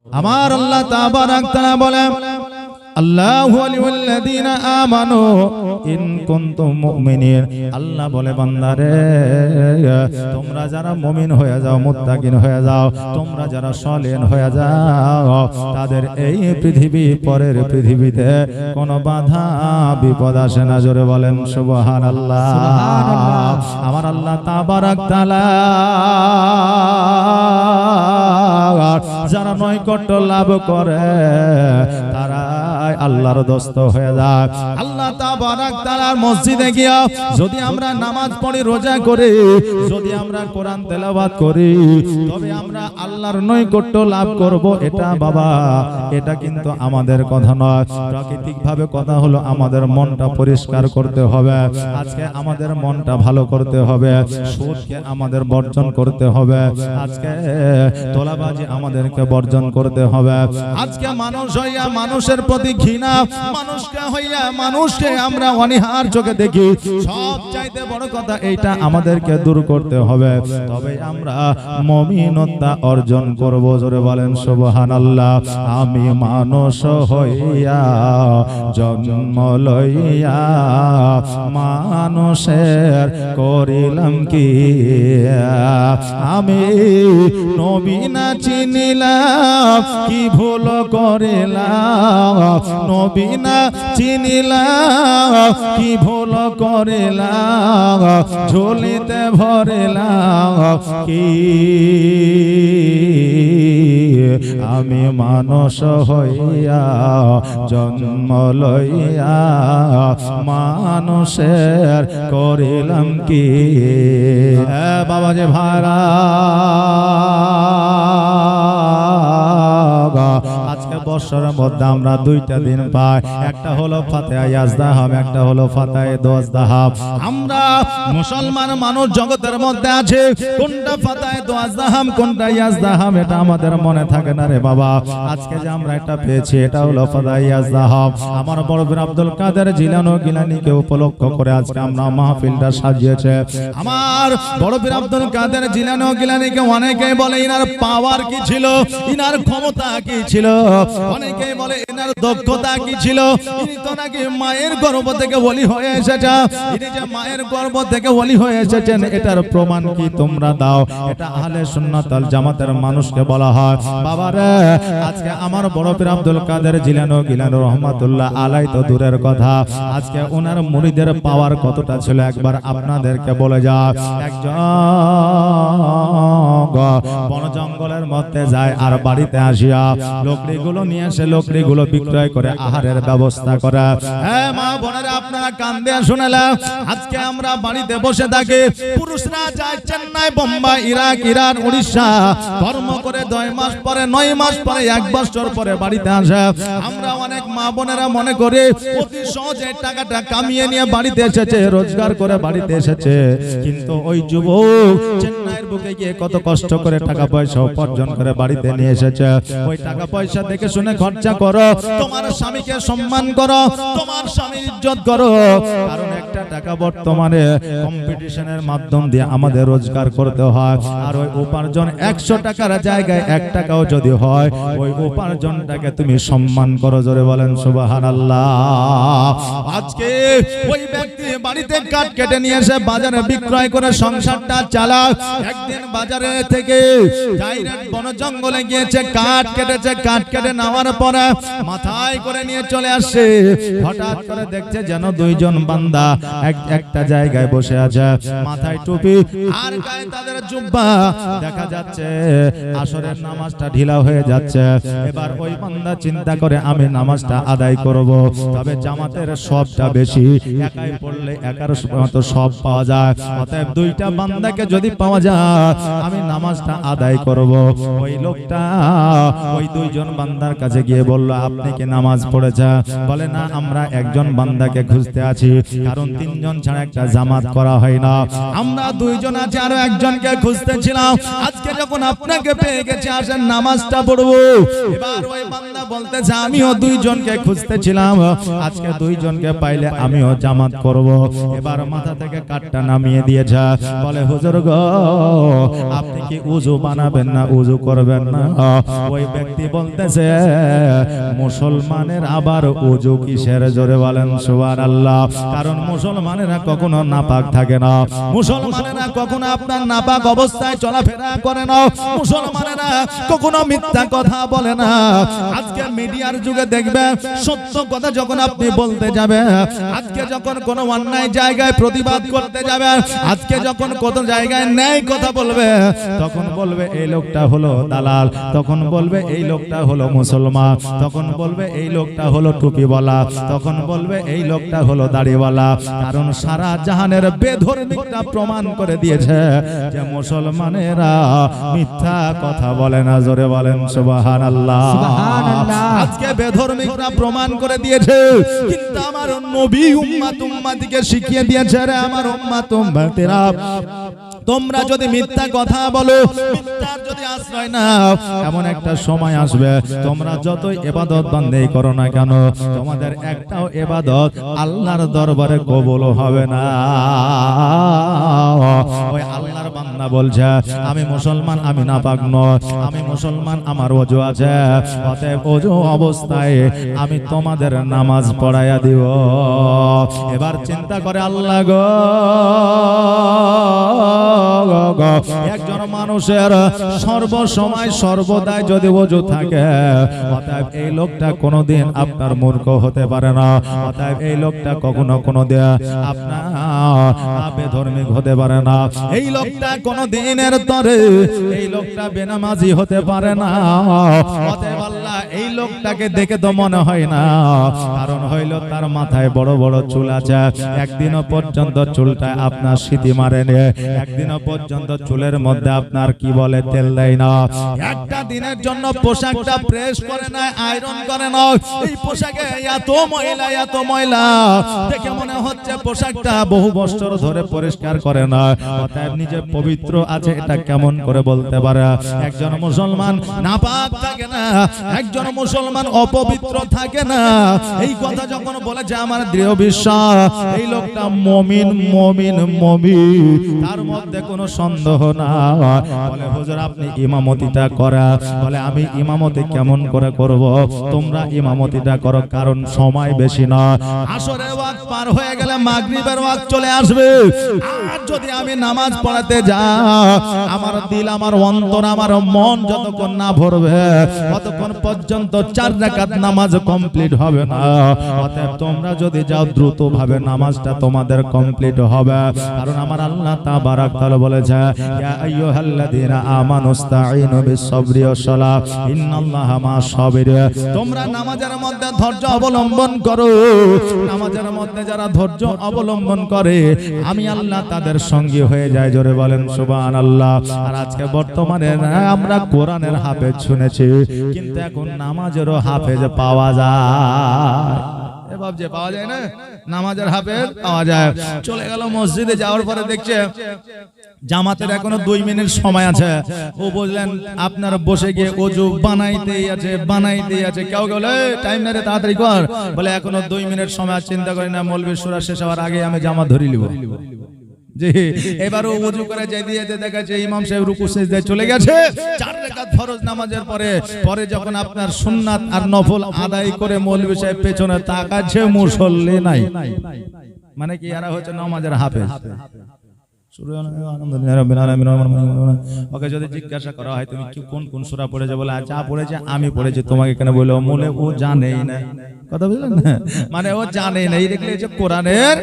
আমার আল্লাহ তাবারাক তাআলা বলেন আল্লাহু ওয়ালিয়াল্লাযীনা আমানু ইন কুনতুম মুমিনিন। আল্লাহ বলে বান্দারে তোমরা যারা মুমিন হয়ে যাও, মুত্তাকিন হয়ে যাও, তোমরা যারা সলিহ হয়ে যাও, তাদের এই পৃথিবী পরের পৃথিবীতে কোনো বাধা বিপদ আসে না। জোরে বলেন সুবহানাল্লাহ। আমার আল্লাহ তাবারাক তাআলা যারা নৈকট্য লাভ করে তারা আল্লাহর দোস্ত হয়ে যায়। আল্লাহ তাবারাক তাআলার মসজিদে গিয়া যদি আমরা নামাজ পড়ি, রোজা করি, যদি আমরা কোরআন তেলাওয়াত করি, তবে আমরা আল্লাহর নৈকট্য লাভ করব। এটা বাবা, এটা কিন্তু আমাদের কথা নয়, প্রাকৃতিক ভাবে কথা হলো আমাদের মনটা পরিষ্কার করতে হবে। আজকে আমাদের মনটা ভালো করতে হবে, সুদকে আমাদের বর্জন করতে হবে, আজকে তোলাবাজি আমাদেরকে বর্জন করতে হবে। আজকে মানুষ হইয়া মানুষের প্রতি ঘৃণা, মানুষকে হইয়া মানুষকে আমরা অনীহার চোখে দেখি, সব চাইতে বড় কথা এইটা আমাদেরকে দূর করতে হবে, তবে আমরা মুমিনতা অর্জন করব। জোরে বলেন সুবহানাল্লাহ। আমি মানুষ হইয়া জন্ম লইয়া মানুষের করিলাম কি, আমি নবী না চিনিলাম কি ভুল করিলাম, নবী না চিনিলাম কি ভুল করিলাম, ঝুলিতে ভরিলাম কি, আমি মানুষ হইয়া জন্ম লইয়া মানুষের করিলাম কি। বাবা যে ভাড়া আজকে বছরের মধ্যে আমরা দুইটা দিন পাই, একটা হলো ফাতিহা ইয়াজদাহাম, একটা হলো ফাতিহা দোয়াজদাহাম। আমরা মুসলমান মানুষ জগতের মধ্যে আছে, কোনটা ফাতিহা দোয়াজদাহাম কোনটা ইয়াজদাহাম এটা আমাদের মনে থাকে না রে বাবা। আজকে যে আমরা এটা পেয়েছি এটা হলো ফাতিহা ইয়াজদাহাম। আমার বড় পীর আব্দুল কাদের জিলানীকে উপলক্ষ করে আজকে আমরা মাহফিলটা সাজিয়েছে। আমার বড় পীর আব্দুল কাদের জিলানীকে অনেকেই বলে ইনার পাওয়ার কি ছিল, ইনার ক্ষমতা কি ছিল, অনেকেই বলে এনার দক্ষতা কি ছিল, ইনি তো নাকি মায়ের গর্ভ থেকে ওলি হয়ে এসেছে। ইনি যে মায়ের গর্ভ থেকে ওলি হয়ে এসেছেন এটার প্রমাণ কি তোমরা দাও। এটা আহলে সুন্নাত ওয়াল জামাতের মানুষকে বলা হয়। বাবারে আজকে আমার বড় পীর আব্দুল কাদের জিলানী রহমাতুল্লাহ আলাই তো দূরের কথা, আজকে ওনার মুরিদের পাওয়ার কতটা ছিল একবার আপনাদেরকে বলে যাও। একজন বন জঙ্গলের মধ্যে যায় আর বাড়িতে আসিয়া লকড়িগুলো নিয়ে এসে লকড়িগুলো বিক্রয় করে আহারের ব্যবস্থা করে। হ্যাঁ মা বোনেরা আপনারা কান দিয়ে শুনেলেন, আজকে আমরা বাড়িতে বসে থাকি, পুরুষরা যায় চেন্নাই, বোম্বাই, ইরাক, ইরান, উড়িষ্যা কর্ম করে 2 মাস পরে 9 মাস পরে 1 বছর পরে বাড়িতে আসে। আমরা অনেক মা বোনেরা মনে করি অতি সহজে টাকাটা কামিয়ে নিয়ে বাড়িতে এসেছে, রোজগার করে বাড়িতে এসেছে, কিন্তু ওই যুবক চেন্নাইয়ের বুকে গিয়ে কত কষ্ট করে টাকা পয়সা উপার্জন করে বাড়িতে নিয়ে এসেছে। ওই টাকা পয়সা দেখে শুনে খরচা করো, তোমার স্বামীকে সম্মান করো, তোমার স্বামীর ইজ্জত করো, কারণ একটা টাকা বর্তমানে কম্পিটিশনের মাধ্যম দিয়ে আমাদের রোজগার করতে হয়। আর ওই উপার্জন 100 টাকার জায়গায় 1 টাকাও যদি হয় ওই উপার্জনটাকে তুমি সম্মান করো। জোরে বলেন সুবহানাল্লাহ। আজকে ওই ব্যক্তি বাড়িতে কাঠ কেটে নিয়ে এসে বাজারে বিক্রয় করে সংসারটা চালায়, একদিন বাজারে থেকে ডাইরেক্ট বন জঙ্গলে গিয়েছে, কাঠ কেটেছে, কাঠ কেটে নেওয়ার পরে মাথায় করে নিয়ে চলে আসছে। হঠাৎ করে দেখছে যেন 2 জন বান্দা একটা জায়গায় বসে আছে, মাথায় টুপি আর গায়ে তাদের জুব্বা, দেখা যাচ্ছে আসরের নামাজটা ঢিলা হয়ে যাচ্ছে। এবার ওই বান্দা চিন্তা করে আমি নামাজটা আদায় করব, তবে জামাতের সবটা বেশি, একাই পড়লে একার মতো সব পাওয়া যায়, অতএব 2টা বান্দাকে যদি পাওয়া যায় আমি নামাজটা আদায় করব। ওই লোকটা ওই 2 জন বান্দার কাছে গিয়ে বলল আপনি কি নামাজ পড়েছেন? বলে না, আমরা একজন বান্দাকে খুঁজতে আছি, কারণ 3 জন ছাড়া একটা জামাত করা হয় না, আমরা 2 জন আছি, আরো একজনকে খুঁজতেছিলাম, আজকে যখন আপনাকে পেয়ে গেছি আসেন নামাজটা পড়বো। এবার ওই বান্দা বলতেছে আমিও দুইজনকে খুঁজতেছিলাম, আজকে দুইজনকে পাইলে আমিও জামাত করব। এবার মাথা থেকে কাটটা নামিয়ে দিয়েছে, বলে হুজুর গো আপনি কি উযু বানাবেন না উযু করবেন না? ওই ব্যক্তি বলতেছে মুসলমানের আবার উযু কিসের? জোরে বলেন সুবহানাল্লাহ। কারণ মুসলমানেরা কখনো নাপাক থাকে না, মুসলমানেরা কখনো আপনার নাপাক অবস্থায় চলাফেরা করে না, মুসলমানেরা কখনো মিথ্যা কথা বলে না। আজকে মিডিয়ার যুগে দেখবে সত্য কথা যখন আপনি বলতে যাবে, আজকে যখন কোনো অন্যায় জায়গায় প্রতিবাদ করতে যাবে, আজকে যখন কত জায়গায় ন্যায় কথা বলবে, তখন বলবে এই লোকটা হলো দালাল, তখন বলবে এই লোকটা হলো মুসলমান, তখন বলবে এই লোকটা হলো টুপিওয়ালা, তখন বলবে এই লোকটা হলো দাড়িওয়ালা। কারণ সারা জাহানের বেধর্মিকরা প্রমাণ করে দিয়েছে যে মুসলমানেরা মিথ্যা কথা বলে না। জোরে বলেন সুবহানাল্লাহ। আজকে বেধর্মিকরা প্রমাণ করে দিয়েছে, কিন্তু আমার নবী উম্মতিকে শিখিয়ে দিয়েছে, রে আমার উম্মত উম্মতেরা তোমরা যদি মিথ্যা কথা বলো, মিথ্যার যদি আশ্রয় নাও, এমন একটা সময় আসবে তোমরা যতই ইবাদত বান্দেই করো না কেন, তোমাদের একটাও ইবাদত আল্লাহর দরবারে কবুল হবে না। ওই আল্লাহর বান্দা বলছে আমি মুসলমান, আমি নাপাক নয়, আমি মুসলমান, আমার ওযু আছে, অতএব ওযু অবস্থায় আমি তোমাদের নামাজ পড়াইয়া দিব। এবার চিন্তা করে আল্লাহ গো, একজন মানুষের সর্বসময় সর্বদাই যদি ওযু থাকে, অতএব এই লোকটা কোনোদিন আপনার মূর্খ হতে পারে না, অতএব এই লোকটা কখনো কোনোদিন আপনার বেধর্মিক হতে পারে না, এই লোকটা কোনোদিনের তরে এই লোকটা বেনামাজি হতে পারে না। অতএব আল্লাহ এই লোকটাকে দেখে তো মনে হয় না, কারণ হইল তার মাথায় বড় বড় চুল আছে, একদিনও পর্যন্ত চুলটা আপনার সিঁথি মারেনি, একদিনও পর্যন্ত চুলের মধ্যে আপনার কি বলে তেল দেয় না, একটা দিনের জন্য পোশাকটা প্রেস করে না, আয়রন করে না, এই পোশাকে এত ময়লা দেখে মনে হচ্ছে পোশাকটা বহু বছর ধরে পরিষ্কার করে না। অতএব নিজে পবিত্র আছে এটা কেমন করে বলতে পারে? একজন মুসলমান নাপাক থাকে না, একজন মুসলমান অপবিত্র থাকে না, এই কথা যখন বলেছে আমার দৃঢ় বিশ্বাস এই লোকটা মুমিন, মুমিন, মুমিন, তার মধ্যে কোনো সন্দেহ না। বলে হুজুর আপনি ইমামতিটা করা, বলে আমি ইমামতি কেমন করে করব? তোমরা ইমামতিটা করো, কারণ সময় বেশি না, আসরের ওয়াক্ত পার হয়ে গেলে মাগরিবের ওয়াক্ত চলে আসবে। আর যদি আমি নামাজ পড়াতে যাই, আমার দিল, আমার অন্তর, আমার মন যতক্ষণ না ভরবে ততক্ষণ পর্যন্ত 4 রাকাত নামাজ কমপ্লিট হবে না। অতএব তোমরা যদি যাও দ্রুত ভাবে নামাজটা তোমাদের কমপ্লিট হবে, কারণ আমার আল্লাহ তাবারাক তাআলা বলেছে ইয়া আইয়ুহাল্লাযীনা আমানুস্তাঈনু বিস-সাবরি ওয়াস-সালাহ ইন্নাল্লাহা মা'আস-সাবিরিন। তোমরা নামাজের মধ্যে ধৈর্য অবলম্বন করো, নামাজের মধ্যে যারা ধৈর্য অবলম্বন করে আমি আল্লাহ তাদের সঙ্গী হয়ে যায়। জোরে বলেন সুবহানাল্লাহ। আর আজকে বর্তমানে আমরা কোরআনের হাফেজ শুনেছি, কিন্তু এখন নামাজেরও হাফেজ পাওয়া যায়। এভাবে যে পাওয়া যায় না, নামাজের হাফেজ পাওয়া যায়। চলে গেল মসজিদে, যাওয়ার পরে দেখছে জামাতের এখনো 2 মিনিট সময় আছে, ও বললেন আপনার বসে গিয়ে ওযু বানাইতেই আছে। কেউ বলে টাইম না রে, তাড়াতাড়ি কর, বলে এখনো 2 মিনিট সময়। চিন্তা করি না মৌলবী সূরা শেষ হওয়ার আগে আমি জামাত ধরে নিব। জি, এবারও ওযু করে যেতে দেখা যায় ইমাম সাহেব রুকু সিজদায় চলে গেছে। 4 রাকাত ফরজ নামাজের পরে যখন আপনার সুন্নাত আর নফল আদায় করে মৌলবী সাহেব পেছনে তাকাচ্ছে, মুসল্লি নাই। মানে কি এরা হচ্ছে নামাজের হাফেজ। ওকে যদি জিজ্ঞাসা করা হয় তুমি কি কোন সূরা পড়েছে, বলে যা পড়েছে আমি পড়েছি, তোমাকে কেন বললো? মনে ও জানেই না, কথা বুঝলেন না? মানে ও জানেই না। এই দেখলে যে কোরআনের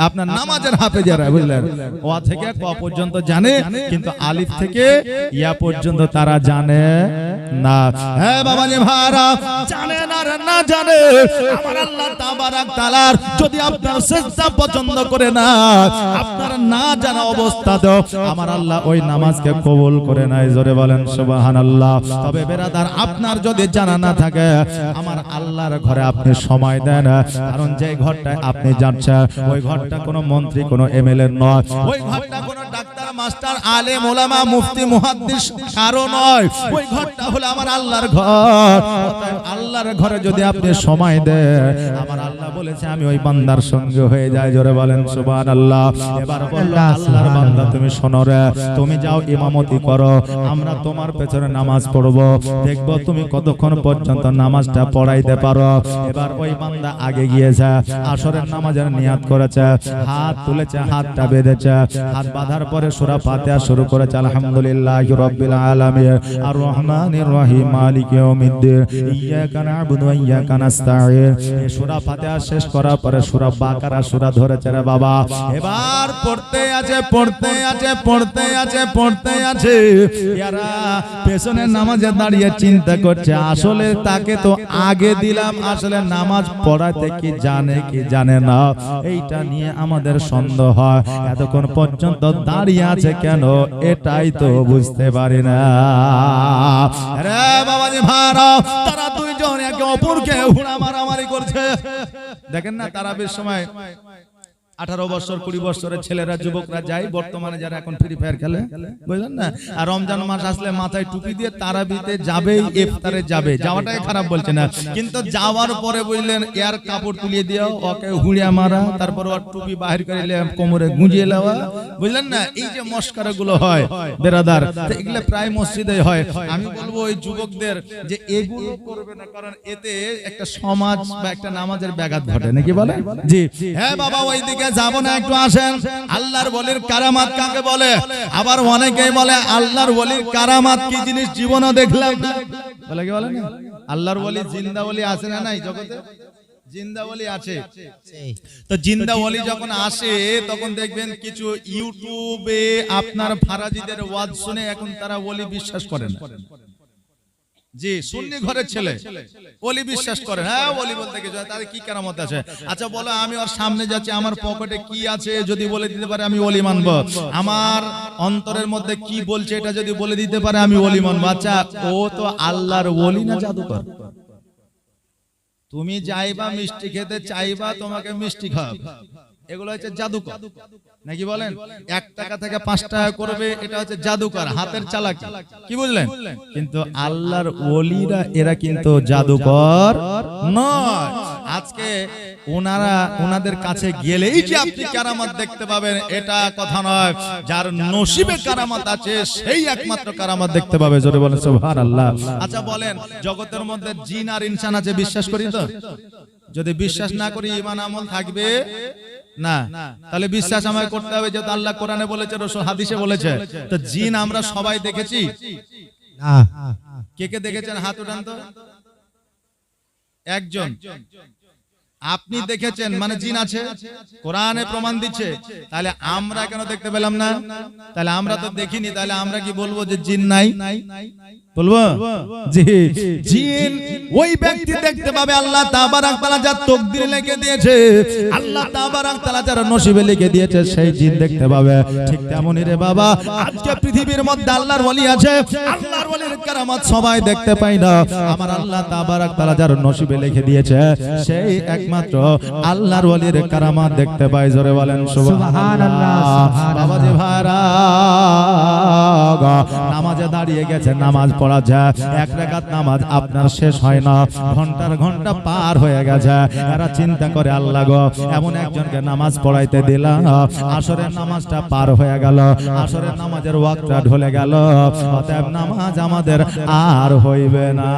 আপনার নামাজের হাফেজরা, বুঝলেন, ও থেকে ক পর্যন্ত জানে, কিন্তু আলিফ থেকে ইয়া পর্যন্ত তারা জানে না। হ্যাঁ বাবা জি ভাইরা, জানে না জানে, আমার আল্লাহ তাবারাক তাআলার যদি আপনার সিজদা পছন্দ করে না, আপনার না জানা অবস্থাতেও আমার আল্লাহ ওই নামাজকে কবুল করে নাই। জোরে বলেন সুবহানাল্লাহ। তবে বেরাদার, আপনার যদি জানা না থাকে, আমার আল্লাহর ঘরে আপনি সময় দেন, কারণ যে ঘরটায় আপনি যাচ্ছেন ওই ঘরটা কোনো মন্ত্রী, কোনো এমএলএ নয়, ওই ঘরটা কোনো ডাক্তার মাস্টার আলেম ওলামা মুফতি মুহাদ্দিস কারো নয়, ওই ঘরটা হলো আমার আল্লাহর ঘর। অতএব আল্লাহর ঘরে যদি আপনি সময় দেন, আমার আল্লাহ বলেছে আমি ওই বান্দার সঙ্গে হয়ে যাই। জোরে বলেন সুবহানাল্লাহ। এবার বলল আল্লাহর বান্দা তুমি শোনো রে, তুমি যাও ইমামতি করো, আমরা তোমার পেছনে নামাজ পড়বো, দেখবো তুমি কতক্ষণ পর্যন্ত নামাজটা পড়াইতে পারো। এবার ওই বান্দা আগে গিয়েছে, আসরের নামাজের নিয়াত করেছে, হাত তুলেছে, হাতটা বেঁধেছে, হাত বাঁধার পরে সূরা ফাতিহা শুরু করেছে, আলহামদুলিল্লাহি রাব্বিল আলামিন আর রহমানির রহিম মালিকি ইয়াউমিদ্দিন ইয়্যাকা না'বুদু ওয়া ইয়্যাকা নাস্তাঈন। এই সূরা ফাতিহা শেষ করার পরে সূরা বাকারা সূরা ধরেছে রে বাবা। এবার পড়তে আছে পড়তে আছে পড়তে আছে পড়তে আছে। ইয়ারা পেছনের নামাজে দাঁড়িয়ে চিন্তা করছে আসলে তাকে তো আগে দিলাম, আসলে নামাজ পড়াতে কি জানে না, এইটা নিয়ে আমাদের সন্দেহ হয়। এতক্ষণ পর্যন্ত দাঁড়িয়ে আছে কেন, এটাই তো বুঝতে পারি না রে বাবাজি ভাইরা। তারা দুইজন একে অপরকে হুড়া মারামারি করছে। দেখেন না তারাবির সময় 18 বছর 20 বছরের ছেলেরা যুবকরা যায়, বর্তমানে যারা এখন ফ্রি ফায়ার খেলে, বুঝলেন না। আর রমজান মাস আসলে মাথায় টুপি দিয়ে তারাবিতে যাবে, ইফতারে যাবে, যাওয়াটাই খারাপ বলছে না, কিন্তু যাওয়ার পরে বুঝলেন এর কাপড় তুলিয়ে দিও, ওকে হুড়িয়া মারা, তারপর ওর টুপি বাহির করে কোমরে গুঁজিয়ে নেওয়া, বুঝলেন না। এই যে মস্কারা গুলো হয় বেরাদার, এগুলো প্রায় মসজিদে হয়। আমি বলবো ওই যুবকদের যে এগুলো করবে না, কারণ এতে একটা সমাজ বা একটা নামাজের ব্যাঘাত ঘটে নাকি বলে। জি হ্যাঁ বাবা, ওইদিকে যাব না, একটু আসেন। আল্লাহর ওলির কারামাত কাকে বলে? আবার অনেকেই বলে আল্লাহর ওলির কারামাত কি জিনিস জীবনে দেখলাম না, বলে কি বলে না? আল্লাহর ওলি জিন্দা ওলি আছে না নাই জগতে? জিন্দা ওলি আছে। তো জিন্দা ওলি যখন আসে তখন দেখবেন কিছু ইউটিউবে আপনার ফারাজিদের ওয়াজ শুনে এখন তারা ওলি বিশ্বাস করে না। জি সুন্নি ঘরের ছেলে ওলি বিশ্বাস করে, হ্যাঁ ওলি বলতে কিছু তার কি কারামত আছে। আচ্ছা বলো, আমি ওর সামনে যাচ্ছি, আমার পকেটে কি আছে যদি বলে দিতে পারে আমি ওলি মানব, আমার অন্তরের মধ্যে কি বলছে এটা যদি বলে দিতে পারে আমি ওলি মানব। আচ্ছা ও তো আল্লাহর ওলি না জাদুকর? তুমি যাইবা মিষ্টি খেতে চাইবা, তোমাকে মিষ্টি খাওয়াবে, এগুলো হচ্ছে জাদুকর নাকি বলেন? 1 টাকা থেকে 5 টাকা করবে, এটা হচ্ছে জাদুকর, হাতের চালাকি, কি বুঝলেন? কিন্তু আল্লাহর ওলিরা এরা কিন্তু জাদুকর নয়। আজকে ওনাদের কাছে গেলেই যে আপনি কারামাত দেখতে পাবেন এটা কথা নয়, যার নসিবে কারামাত আছে সেই একমাত্র কারামাত দেখতে পাবে। জোরে বলেন সুবহানাল্লাহ। আচ্ছা বলেন, জগতের মধ্যে জিন আর ইনসান আছে, বিশ্বাস করি তো? যদি বিশ্বাস না করি ঈমান আমল থাকবে না, তাহলে বিশ্বাস আমায় করতে হবে, যেহেতু আল্লাহ কোরআনে বলেছে, রাসূল হাদিসে বলেছে। তো জিন আমরা সবাই দেখেছি না? কে কে দেখেছেন হাত উঠান তো। একজন আপনি দেখেছেন মানে জিন আছে, কোরআনে প্রমাণ দিচ্ছে। তাহলে আমরা কেন দেখতে পেলাম না? তাহলে আমরা তো দেখিনি, তাহলে আমরা কি বলবো যে জিন নাই? বলবো জি, জিন ওই ব্যক্তি দেখতে পাবে আল্লাহ তাবারাক তাআলা যার তাকদীরে লিখে দিয়েছে, আল্লাহ তাবারাক তাআলা যার নসিবে লিখে দিয়েছে সেই জিন দেখতে পাবে। ঠিক তেমনই রে বাবা, আজকে পৃথিবীর মধ্যে আল্লাহর ওলি আছে, আল্লাহর ওলির কারামাত সবাই দেখতে পায় না। আমার আল্লাহ তাবারাক তাআলা যার নসিবে লিখে দিয়েছে সেই একমাত্র আল্লাহর ওলির কারামাত দেখতে পায়। জোরে বলেন সুবহানাল্লাহ। বাবাজি ভাইরা, নামাজে দাঁড়িয়ে গেছে, নামাজ পড়া যায়, 1 রাকাত নামাজ আপনার শেষ হয় না, ঘন্টার ঘন্টা পার হয়ে গেছে। এরা চিন্তা করে আল্লাহ গো, এমন একজনকে নামাজ পড়াইতে দিলাম, আসরের নামাজটা পার হয়ে গেল, আসরের নামাজের ওয়াক্তটা ঢলে গেল, অতএব নামাজ আমাদের আর হইবে না।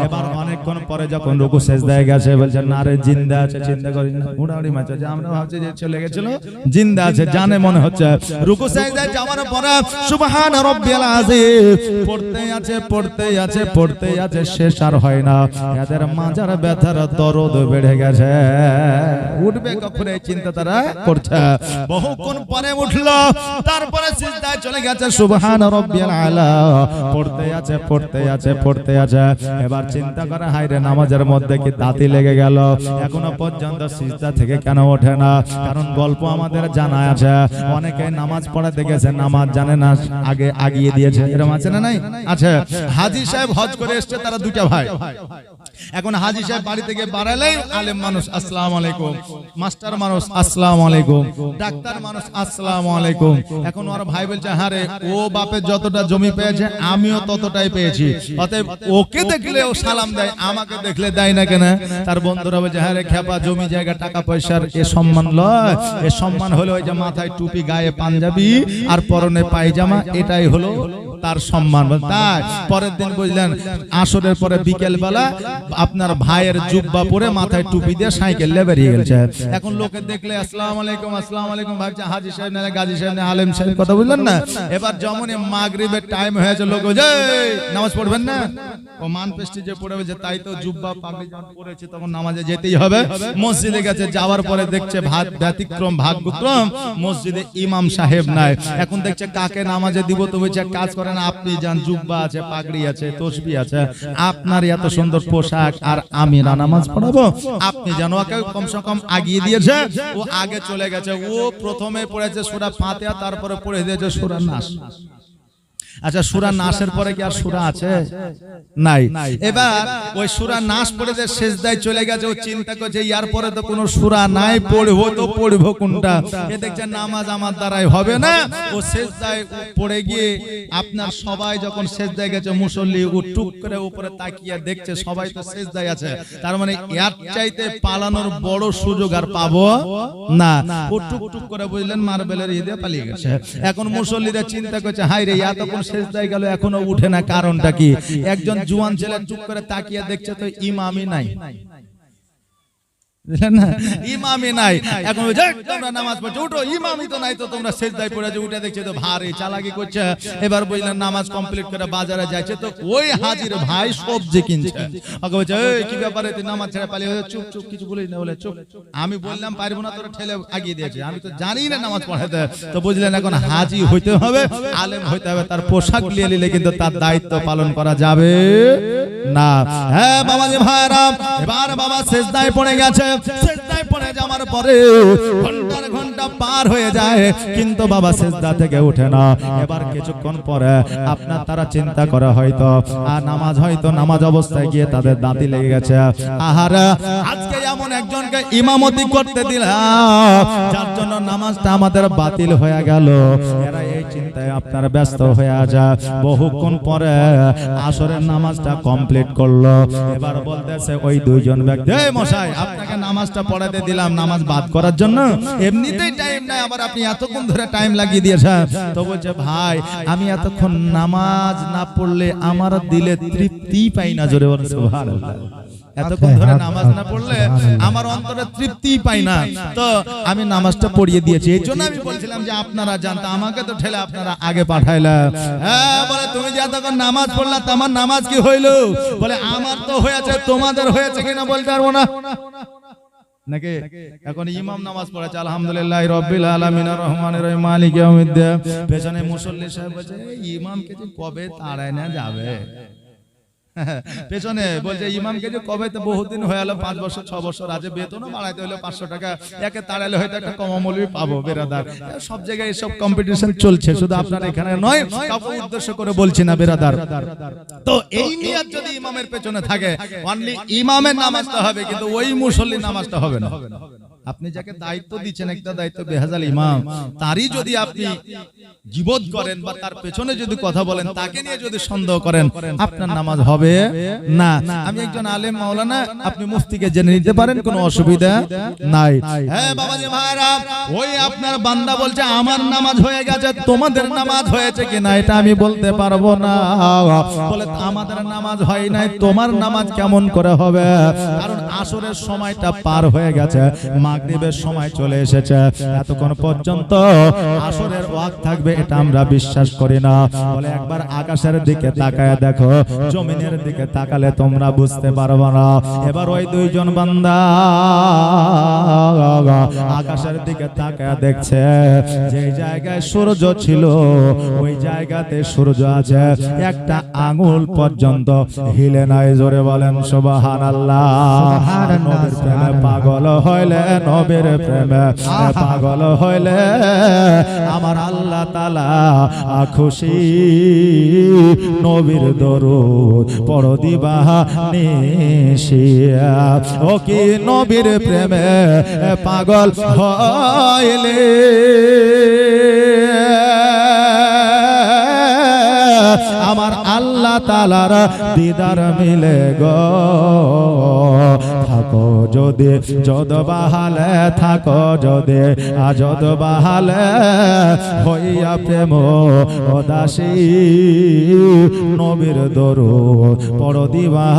এবার অনেকক্ষণ পরে যখন রুকু সেজদায় গেছে, বলছে না রে জিন্দা আছে, চিন্তা করি না, উড়াউড়ি মারছে, যে আমরা ভাবছি যে চলে গেছিল, জিন্দা আছে, জানে মনে হচ্ছে। রুকু সেজদায় যাওয়ার পরে সুবহান রাব্বিয়াল আযীম পড়তে আছে পড়তে আছে পড়তে আছে, শেষ আর হয় না। এদের মাজার ব্যথার দরদ বেড়ে গেছে, উঠবে কখন এই চিন্তা তারা করছে। বহুক্ষণ পরে উঠলো, তারপরে সিজদায় চলে গেছে, সুবহান রাব্বিয়াল আলা পড়তে আছে পড়তে আছে পড়তে আছে। এবার চিন্তা করে হায় রে, নামাজের মধ্যে কি দাঁতি লেগে গেল, এখনো পর্যন্ত সিজদা থেকে কেন ওঠে না? কারণ গল্প আমাদের জানা আছে, অনেকে নামাজ পড়াতে গেছে, নামাজ জানে না, আগে আগিয়ে দিয়েছে, এরকম আছে না নাই? আছে। হাজী সাহেব হজ করে এসেছে, তারা 2টা ভাই। এখন হাজী সাহেব বাড়ি থেকে বাড়ালেই আলেম মানুষ আসসালামু আলাইকুম, মাস্টার মানুষ আসসালামু আলাইকুম, ডাক্তার মানুষ আসসালামু আলাইকুম। এখন ওর ভাই বলছে হ্যাঁ রে, ও বাপের যতটা জমি পেয়েছে আমিও ততটাই পেয়েছি, অতএব ওকে দেখলে ও সালাম দেয়, আমাকে দেখলে দেয় না কেন? তার বন্ধুরা বলছে হ্যাঁ রে খেপা, জমি জায়গা টাকা পয়সার এ সম্মান লয়, এ সম্মান হলো ওই যে মাথায় টুপি, গায়ে পাঞ্জাবি আর পরনে পায়জামা, এটাই হলো তার সম্মান। তাই পরের দিন বুঝলেন আসরের পরে বিকেল বেলা আপনার ভাইয়ের জুব্বা পরে মাথায় টুপি দিয়ে সাইকেল নিয়ে বেরিয়ে গেছে। এখন লোকে দেখলে আসসালামু আলাইকুম আসসালামু আলাইকুম ভাবছে হাজী সাহেব না গাজী সাহেব না আলেম সাহেব, কথা বুঝলেন না? এবার যমনে মাগরিবের টাইম হয়েছে, লোক বলছে নামাজ পড়বেন না? ও মান পেস্টি যে পড়ে বলছে তাই তো, জুব্বা পাগড়ি যখন পড়েছে তখন নামাজে যেতেই হবে। মসজিদে গেছে, যাওয়ার পরে দেখছে ব্যতিক্রম ভাগ্যক্রম মসজিদে ইমাম সাহেব নাই। এখন দেখছে কাকে নামাজে দিব, তো বলছে কাজ করেন আপনি যান, জুব্বা আছে, পাগড়ি আছে, তসবি আছে, আপনার এত সুন্দর পোশাক আর আমি নামাজ পড়াবো, আপনি জানো। ওকে কমসে কম আগিয়ে দিয়েছে, ও আগে চলে গেছে। ও প্রথমে পড়েছে সূরা ফাতিহা, তারপরে পড়ে দিয়েছে সূরা নাস। আচ্ছা সূরা নাসের পরে কি আর সূরা আছে? নাই। এবার ওই সূরা নাস পড়ে যে সিজদায় চলে গেছে, ও চিন্তা করছে ইয়ার পরে তো কোনো সূরা নাই, পড়বো তো পড়বো কোনটা? এ দেখছে নামাজ আমার দ্বারাই হবে না। ও সিজদায় পড়ে গিয়ে আপনার সবাই যখন সিজদায় গেছে, মুসল্লি ও টুক করে উপরে তাকিয়ে দেখছে সবাই তো সিজদায় আছে, তার মানে এর চাইতে পালানোর বড় সুযোগ আর পাবো না। ও টুক টুক করে বুঝলেন মার্বেলের ঈদে পালিয়ে গেছে। এখন মুসল্লিরা চিন্তা করছে হাই রে, এতক্ষণ সিজদায় গেল এখনো উঠে না, কারণটা কি? একজন জুয়ান ছেলে চুপ করে তাকিয়ে দেখছে তো ইমামই নাই, ইমামই নাই। এখন তোমরা নামাজ পড়ছো, উঠো, ইমামই তো নাই, তো তোমরা সিজদায় পড়েছো, উঠে দেখছে তো ভারী চালাকি করছে। এবার বুঝলেন নামাজ কমপ্লিট করে বাজারে যাচ্ছে, তো ওই হাজির ভাই সবজি কিনছে। ওকে বলছে এই কি ব্যাপারে, তুই নামাজ ছেড়ে পালিয়ে? চুপ চুপ, কিছু বলিস না। বলে চুপ, আমি বললাম পারবো না, তোরা ঠেলে আগিয়ে দিয়েছে, আমি তো জানি না নামাজ পড়াতে। তো বুঝলেন এখন হাজি হইতে হবে, আলেম হইতে হবে, তার পোশাক নিয়ে নিলে কিন্তু তার দায়িত্ব পালন করা যাবে না। হ্যাঁ বাবাজি ভাইরা, এবার বাবা সিজদায় পড়ে গেছে। সিজদায় পড়ে যাওয়ার পরে ঘন্টার ঘন্টা পার হয়ে যায়, কিন্তু বাবা সিজদা থেকে ওঠে না। এবার কিছুক্ষণ পরে আপনার তারা চিন্তা করে হয়তো নামাজ, হয়তো নামাজ অবস্থায় গিয়ে তাদের দাঁতি লেগে গেছে। আহারা, আজকে এমন একজনকে ইমামতি করতে দিলাম যার জন্য নামাজটা আমাদের বাতিল হয়ে গেল। এরা এই চিন্তায় আপনার ব্যস্ত হয়ে যায়। বহুক্ষণ পরে আসরের নামাজটা কমপ্লিট করলো। এবার বলতেছে ওই দুইজন ব্যক্তি, এই মশাই আপনাকে নামাজটা পড়াতে দিলাম নামাজ বাদ করার জন্য, এমনিতেই টাইম নাই, আবার আপনি এতক্ষণ ধরে টাইম লাগিয়ে দিয়েছেন। তো বলছে ভাই আমি এতক্ষণ নামাজ না পড়লে আমার দিলে তৃপ্তি পাই না। জোরে বলেন সুবহানাল্লাহ। এতক্ষণ ধরে নামাজ না পড়লে আমার অন্তরে তৃপ্তি পাই না, তো আমি নামাজটা পড়িয়ে দিয়েছি। এই জন্য আমি বলছিলাম যে আপনারা জানতে, আমাকে তো ঠেলে আপনারা আগে পাঠাইলেন। হ্যাঁ বলে তুমি যে এতক্ষণ নামাজ পড়লা, তোমার নামাজ কি হইলো? বলে আমার তো হয়েছে, তোমাদের হয়েছে কিনা বলতে পারবো না নাকি? এখন ইমাম নামাজ পড়েছে আলহামদুলিল্লাহ রাব্বিল আলামিন আর রহমানির রহিম মালিক ইয়াউমিদ্দিন। পেছনে মুসল্লি সাহেব বলছে ইমামকে যে কবে তাড়ায় না যাবে। পেছনে বলছে ইমামকে যে কবে, তো বহুদিন হয়ে গেল, 5 বছর 6 বছর, আজ বেতনও বাড়াইতে হলে 500 টাকা, একে তাড়াইলে হয়তো একটা কম মূল্যে পাবো। বেরাদার, সব জায়গায় এসব কম্পিটিশন চলছে, শুধু আপনার এখানে নয়, কাউকে উদ্দেশ্য করে বলছি না বেরাদার। তো এই নিয়ত যদি ইমামের পেছনে থাকে, অনলি ইমামের নামাজটা হবে, কিন্তু ওই মুসল্লির নামাজটা হবে না। আপনি যাকে দায়িত্ব দিচ্ছেন, একটা দায়িত্ব বেহাজাল ইমাম, তারই যদি আপনি জীবত করেন বা তার পেছনে যদি কথা বলেন, তাকে নিয়ে যদি সন্দেহ করেন, আপনার নামাজ হবে না। আমি একজন আলেম মাওলানা, আপনি মুফতিকে জেনে নিতে পারেন, কোনো অসুবিধা নাই। হ্যাঁ বাবাজি ভাইরা, ওই আপনার বান্দা বলছে আমার নামাজ হয়ে গেছে, তোমাদের নামাজ হয়েছে কিনা এটা আমি বলতে পারবো না। বলে আমাদের নামাজ হয় নাই, তোমার নামাজ কেমন করে হবে? কারণ আসরের সময়টা পার হয়ে গেছে, মাগরিবের সময় চলে এসেছে, এতক্ষণ পর্যন্ত আসরের ওয়াক্ত থাকবে এটা আমরা বিশ্বাস করি না। বলে একবার আকাশের দিকে তাকায় দেখো, জমিনের দিকে তাকালে তোমরা বুঝতে পারবে না। এবার ওই দুইজন বান্দা আকাশের দিকে তাকায় দেখছে, যে জায়গায় সূর্য ছিল ওই জায়গাতে সূর্য আছে, একটা আঙ্গুল পর্যন্ত হিলে নাই। জোরে বলেন সুবহানাল্লাহ। নবীর প্রেমে পাগল হইলে, নবীর প্রেমে পাগল হইলে আমার আল্লাহ তাআলা খুশি। নবীর দরুদ পড়ো দিবা নিশিয়া, ও কি নবীর প্রেমে পাগল হইলে আমার আল্লাহ তাআলার দিদার মিলে গো। থাকো যদি যদ বাহালে, থাকো যদি আজদ বাহালে, হইয়া প্রেম দাসী নবীর দরুদ পড়ো দিবা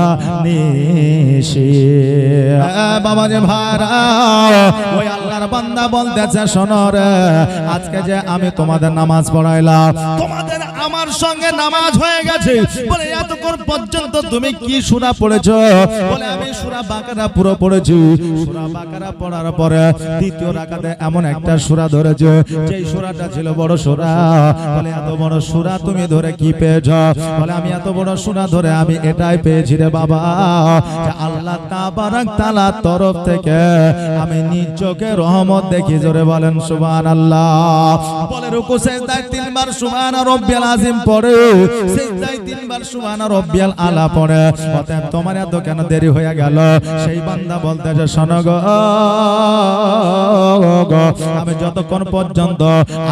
নিশি। বাবা যে ভাড়া ওই আল্লাহর বান্দা বলতেছে, শোনো রে, আজকে যে আমি তোমাদের নামাজ পড়াইলাম, তোমাদের আমার সঙ্গে নামাজ হয়ে গেছে, বলে এতক্ষণ পর্যন্ত তুমি কি সূরা পড়েছো? বলে আমি সূরা বাকারা পুরো পড়েছি। সূরা বাকারা পড়ার পরে দ্বিতীয় রাকাতে এমন একটা সূরা ধরেছে, যেই সূরাটা ছিল বড় সূরা। বলে এত বড় সূরা তুমি ধরে কি পেয়েছো? বলে আমি এত বড় সূরা ধরে আমি এটাই পেয়েছি রে বাবা, যে আল্লাহ তাবারক তাআলার তরফ থেকে আমি নিজ চোখে রহমত দেখি। জোরে বলেন সুবহানাল্লাহ। বলে রুকু সিজদায় তিনবার সুবহান রাব্বিয়াল আযীম পড়ে, সিজদায় তিনবার সুবহান রাব্বিয়াল আলা পড়ে। অতএব তোমার এত কেন দেরি হয়ে গেল? সেই বান্দা বলতেছে, শোনো গো, আমি যতক্ষণ পর্যন্ত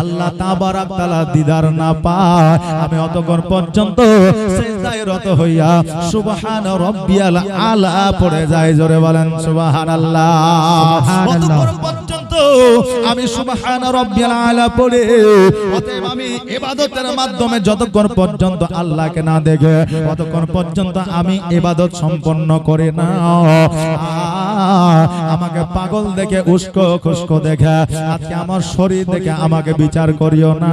আল্লাহ তাবারক তাআলা দিদার না পাই, আমি অতক্ষণ পর্যন্ত সিজদায় রত হইয়া সুবহান রাব্বিয়াল আলা পড়ে যাই। জোরে বলেন সুবহানাল্লাহ। অতক্ষণ পর্যন্ত আমি সুবহান রাব্বিয়াল আলা পড়ে, অতএব আমি ইবাদতের মাধ্যমে যতক্ষণ পর্যন্ত আল্লাহকে না দেখে ততক্ষণ পর্যন্ত আমি ইবাদত সম্পন্ন করি না। আমাকে পাগল দেখে, উস্কো খুস্কো দেখে, আজকে আমার শরীর দেখে আমাকে বিচার করিও না।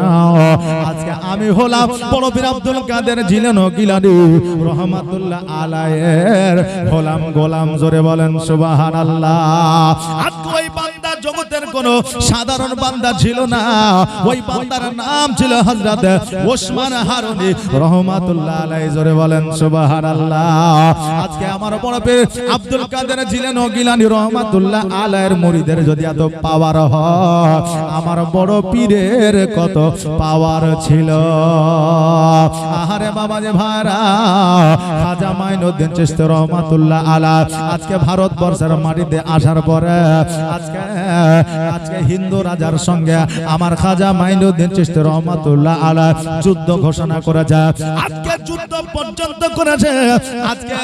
আজকে আমি হলাম বড় পীর আব্দুল কাদের জিলানী গিলানী রহমাতুল্লাহ আলাইহির হলাম গোলাম। জোরে বলেন সুবহানাল্লাহ। আজকে ওই বান্দা জগতের কোন সাধারণ বান্দা ছিল না, ওই বান্দার নাম ছিল হযরত ওসমান হারুনি রহমাতুল্লাহ আলাইহি। জোরে বলেন সুবহানাল্লাহ। আজকে আমার বড় পীর আব্দুল কাদের জিলানী গিলানী রহমাতুল্লাহ আলাইহির মুরিদের যদি এত পাওয়ার হয়, আমার বড় পীরের কত পাওয়ার ছিল। আহারে বাবা যে ভাড়া খাজা মাইনুদ্দিন চিশতি রহমাতুল্লাহ আলাইহি আজকে ভারতবর্ষের মাটিতে আসার পরে আজকে হিন্দু রাজার সঙ্গে আমার খাজা মাইনুদ্দিন চিশতি রহমাতুল্লাহ আলাইহি যুদ্ধ ঘোষণা করেছে। আজকে যুদ্ধ পর্যন্ত করেছে। আজকে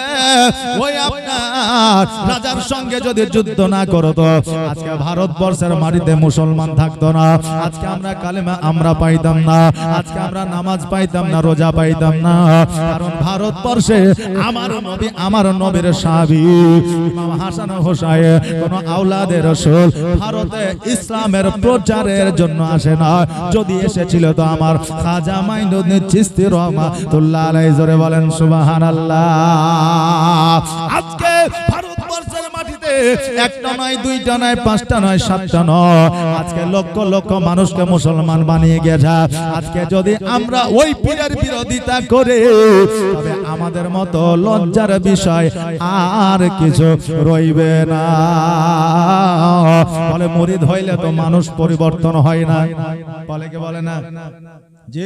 ওই আপনার রাজার সঙ্গে যদি যুদ্ধ না করতো, আজকে ভারতবর্ষের মাটিতে মুসলমান থাকতো না। আজকে আমরা কালেমা আমরা পাইতাম না, আজকে আমরা নামাজ পাইতাম না, রোজা পাইতাম না। কারণ ভারতবর্ষে আমার নবী, আমার নবীর সাহাবী ইমাম হাসান হোসাইন কোন আওলাদে রাসূল ভারতে ইসলামের প্রচারের জন্য আসে না। যদি এসেছিল তো আমার খাজা মাইনুদ্দিন চিশতি রহমাতুল্লাহ আলাইহি। জোরে বলেন সুবহানাল্লাহ। আজকে ভারতবর্ষের মাটিতে একটা নয়, দুইটা নয়, পাঁচটা নয়, সাতটা নয়, আজকে লক্ষ লক্ষ মানুষকে মুসলমান বানিয়ে গেছে। আজকে যদি আমরা ওই পীরের বিরোধিতা করে, তবে আমাদের মতো লজ্জার বিষয় আর কিছু রইবে না। বলে মুরিদ হইলে তো মানুষ পরিবর্তন হয় না, বলে কে বলে না? যে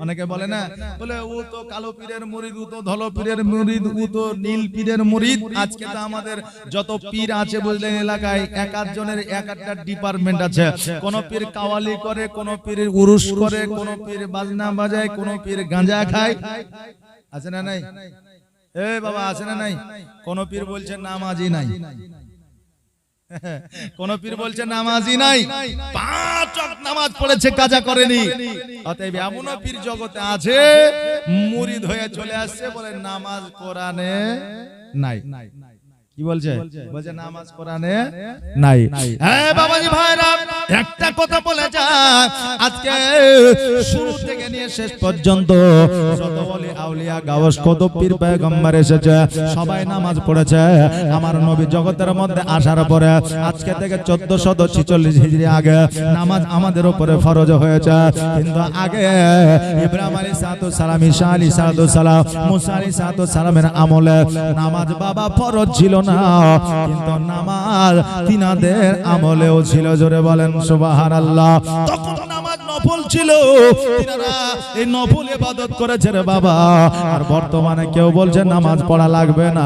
অনেকে বলে না, বলে ও তো কালো পীরের মুরিদ, ও তো ধলো পীরের মুরিদ, ও তো নীল পীরের মুরিদ। আজকে তো আমাদের যত পীর আছে বুঝলেন এলাকায়, এক আধজনের এক একটা ডিপার্টমেন্ট আছে। কোন পীর কাওয়ালি করে, কোন পীর উরুস করে, কোন পীর বাজনা বাজায়, কোন পীর গাঁজা খায়। আছে না নাই? এ বাবা আছে না নাই? কোন পীর বলছে নামাজি নাই, কোন পীর বলছে নামাজি নাই, 5 ওয়াক্ত নামাজ পড়েছে, কাজা করেনি। অতএব এমন পীর জগতে আছে মুরিদ হয়ে চলে আসছে, বলে নামাজ কোরআনে নাই। কি বলছে? বলছে নামাজ কোরআনে নাই। হ্যাঁ বাবাজি ভাইরা, একটা কথা বলে যায়, আজকে শুরু থেকে নিয়ে শেষ পর্যন্ত যত ওলি আউলিয়া গাওস কত পীর পয়গম্বর এসেছে, সবাই নামাজ পড়েছে। আমার নবী জগতের মধ্যে আসার পরে আজকে থেকে 1446 হিজরি আগে নামাজ আমাদের উপরে ফরজ হয়েছে। কিন্তু আগে ইব্রাহিম আলাইহিস সালাম, ঈসা আলাইহিস সালাম, মুসা আলাইহিস সালামের আমলে নামাজ বাবা ফরজ ছিল না, কিন্তু নামাজ তিনাদের আমলেও ছিল। জোরে বলেন সুবহানাল্লাহ। তখন নামাজ নফল ছিল, তিনারা এই নফল ইবাদত করেছে রে বাবা। আর বর্তমানে কেউ বলছে নামাজ পড়া লাগবে না।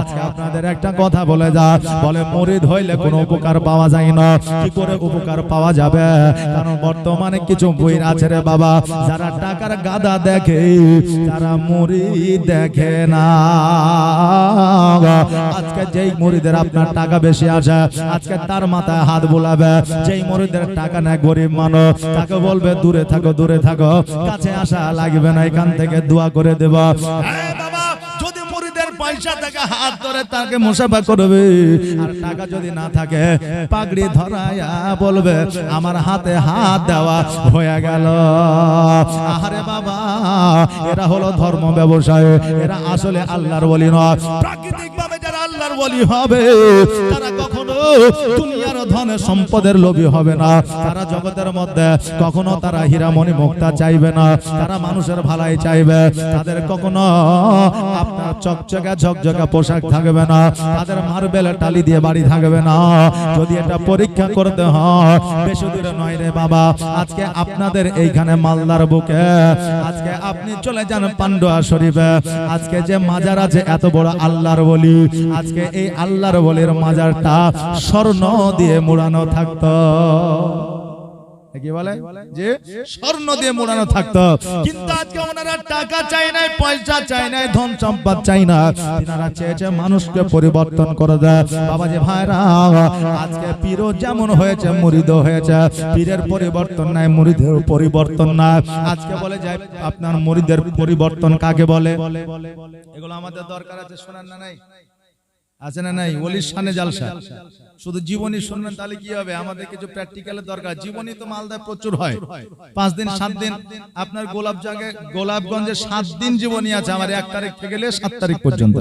আজকে আপনাদের একটা কথা বলে যা, বলে মুরিদ হইলে কোনো উপকার পাওয়া যায় না। কি করে উপকার পাওয়া যাবে? কারণ বর্তমানে কিছু বই আছে রে বাবা, যারা টাকার গাদা দেখে তারা মুরিদ দেখে না। আজকে যেই মুরিদের আপনার টাকা বেশি আছে, আজকে তার মাথায় হাত বোলাবে। যেই মুরিদের টাকা নেই গরিব মানুষ, তাকে বলবে দূরে থাকো দূরে থাকো, কাছে আসা লাগবে না, এখান থেকে দোয়া করে দেব। যদি মুরিদের পয়সা থাকে হাত ধরে তাকে মুসাফা করবে, আর টাকা যদি না থাকে পাগড়ি ধরায়া বলবে আমার হাতে হাত দেওয়া হয়ে গেল। আরে বাবা, এরা হলো ধর্ম ব্যবসায়ী, এরা আসলে আল্লাহর ওলি নয়। প্রাকৃতিক ভাবে যারা আল্লাহর ওলি হবে তারা কখনো দুনিয়ার ধনে সম্পদের লোভী হবে না। তারা জগতের মধ্যে কখনো তারা হীরামণি মুক্তা চাইবে না, তারা মানুষের ভালাই চাইবে। তাদের কখনো আপনার চকচকা ঝকঝকা পোশাক থাকবে না, তাদের মার্বেল টালি দিয়ে বাড়ি থাকবে না। যদি এটা পরীক্ষা করতে হয় বেশি দূরে নয় রে বাবা, আজকে আপনাদের এইখানে মালদার বুকে আজকে আপনি চলে যান পান্ডুয়া শরীফে, আজকে যে মাজার আছে এত বড় আল্লাহর ওলি, আজকে এই আল্লাহর ওলির মাজারটা স্বর্ণ দিয়ে মোড়ানো থাকতো। কি বলে যে স্বর্ণ দিয়ে মোড়ানো থাকতো। কিন্তু আজকে ওনারা টাকা চাই নাই, পয়সা চাই নাই, ধন সম্পদ চাই না, তিনারা চেয়েছে মানুষকে পরিবর্তন করে দেয়। বাবা যে ভাইরা, আজকে পীরও যেমন হয়েছে মুরিদও হয়েছে। পীরের পরিবর্তন নাই, মুরিদের পরিবর্তন না। আজকে বলে যায় আপনার মুরিদের পরিবর্তন কাকে বলে? এগুলো আমাদের দরকার আছে, শোনার না নাই? আছে না নাই? ওলির শানে জালসা। শুধু জীবনী শুনবেন তাহলে কি হবে? আমাদের কিছু প্র্যাকটিক্যালের দরকার। জীবনী তো মালদায় প্রচুর হয়, 5 দিন 7 দিন। আপনার গোলাপগঞ্জে 7 দিন জীবনী আছে, আমার 1 তারিখ থেকে গেলে 7 তারিখ পর্যন্ত।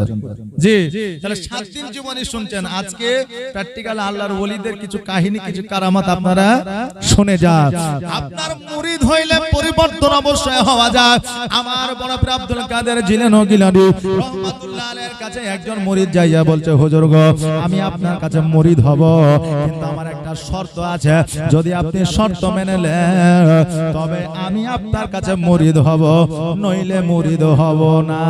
জি, তাহলে 7 দিন জীবনী শুনছেন। আজকে প্র্যাকটিক্যাল আল্লাহর ওলিদের কিছু কাহিনী, কিছু কারামাত আপনারা শুনে যান। আপনার মুরিদ হইলে পরিবর্তন অবশ্যই হওয়া যায়। আমার বড় পীর আব্দুল কাদের জিলানী রহমাতুল্লাহ আলাইহির কাছে একজন মুরিদ যাইয়া বলছে, হুজুর গো, আমি আপনার কাছে মুরিদ হব, কিন্তু আমার একটা শর্ত আছে। যদি আপনি শর্ত মেনে নেন তবে আমি আপনার কাছে মুরিদ হব, নইলে মুরিদ হব না।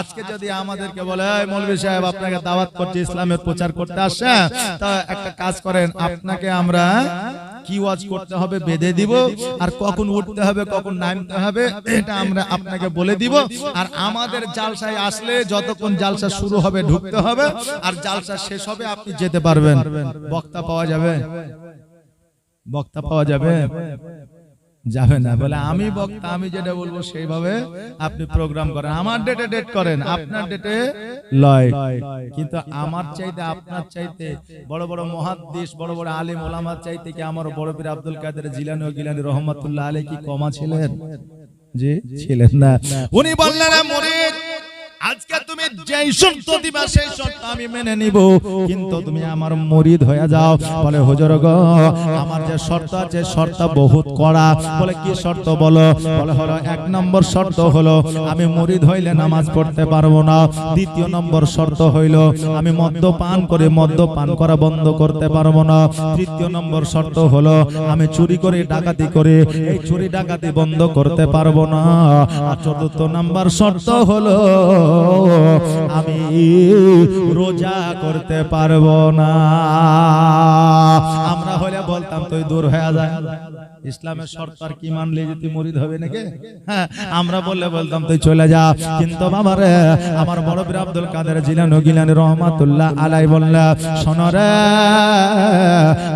আজকে যদি আমাদেরকে বলে মৌলভী সাহেব আপনাকে দাওয়াত করছি, ইসলামের প্রচার করতে আসছেন, তা একটা কাজ করেন, আপনাকে আমরা কি ওয়াজ করতে হবে বেঁধে দিব, আর কখন উঠতে হবে কখন নামতে হবে এটা আমরা আপনাকে বলে দিব। আর আমাদের জালসায় আসলে যতক্ষণ জালসা শুরু হবে ঢুকতে হবে, আর জালসা শেষ হবে আপনি যেতে পারবেন। বক্তা পাওয়া যাবে? বক্তা পাওয়া যাবে? যাবে না। বলে আমি বক্তা, আমি যেটা বলবো সেইভাবে আপনি প্রোগ্রাম করেন, আমার ডেটে ডেট করেন, আপনার ডেটে লয়। কিন্তু আমার চাইতে আপনার চাইতে বড় বড় মুহাদ্দিস, বড় বড় আলিম ওলামার চাইতে কি আমার বড় পীর আব্দুল কাদের জিলানী ও গিলানী রহমাতুল্লাহ আলাইহি কি কমা ছিলেন? জি ছিলেন না। উনি বললেন, মুরিদ আজকে তুমি যেই শর্ত দিবা সেই শর্ত আমি মেনে নিব, কিন্তু তুমি আমার মুরিদ হয়ে যাও। বলে হুজুর গো, আমার যে শর্ত আছে শর্ত বহুত কড়া। বলে কি শর্ত বলো? বলে হলো 1 নম্বর শর্ত হলো আমি মুরিদ হইলে নামাজ পড়তে পারবো না। 2 নম্বর শর্ত হইলো আমি মদ্যপান করে মদ্যপান করা বন্ধ করতে পারবো না। 3 নম্বর শর্ত হলো আমি চুরি করে ডাকাতি করে এই চুরি ডাকাতি বন্ধ করতে পারবো না। আর 4 নম্বর শর্ত হলো আমি রোজা করতে পারবো না। আমরা হলে বলতাম তুই দূর হয়ে যায়, ইসলামের শর্ত আর কি মানলে যে তুই মুরিদ হবে নাকি? হ্যাঁ, আমরা বললে বলতাম তুই চলে যা। কিন্তু বাবারে, আমার বড় পীর আব্দুল কাদের জিলানী গিলানী রহমাতুল্লাহ আলাইহি বললেন, শোনো রে,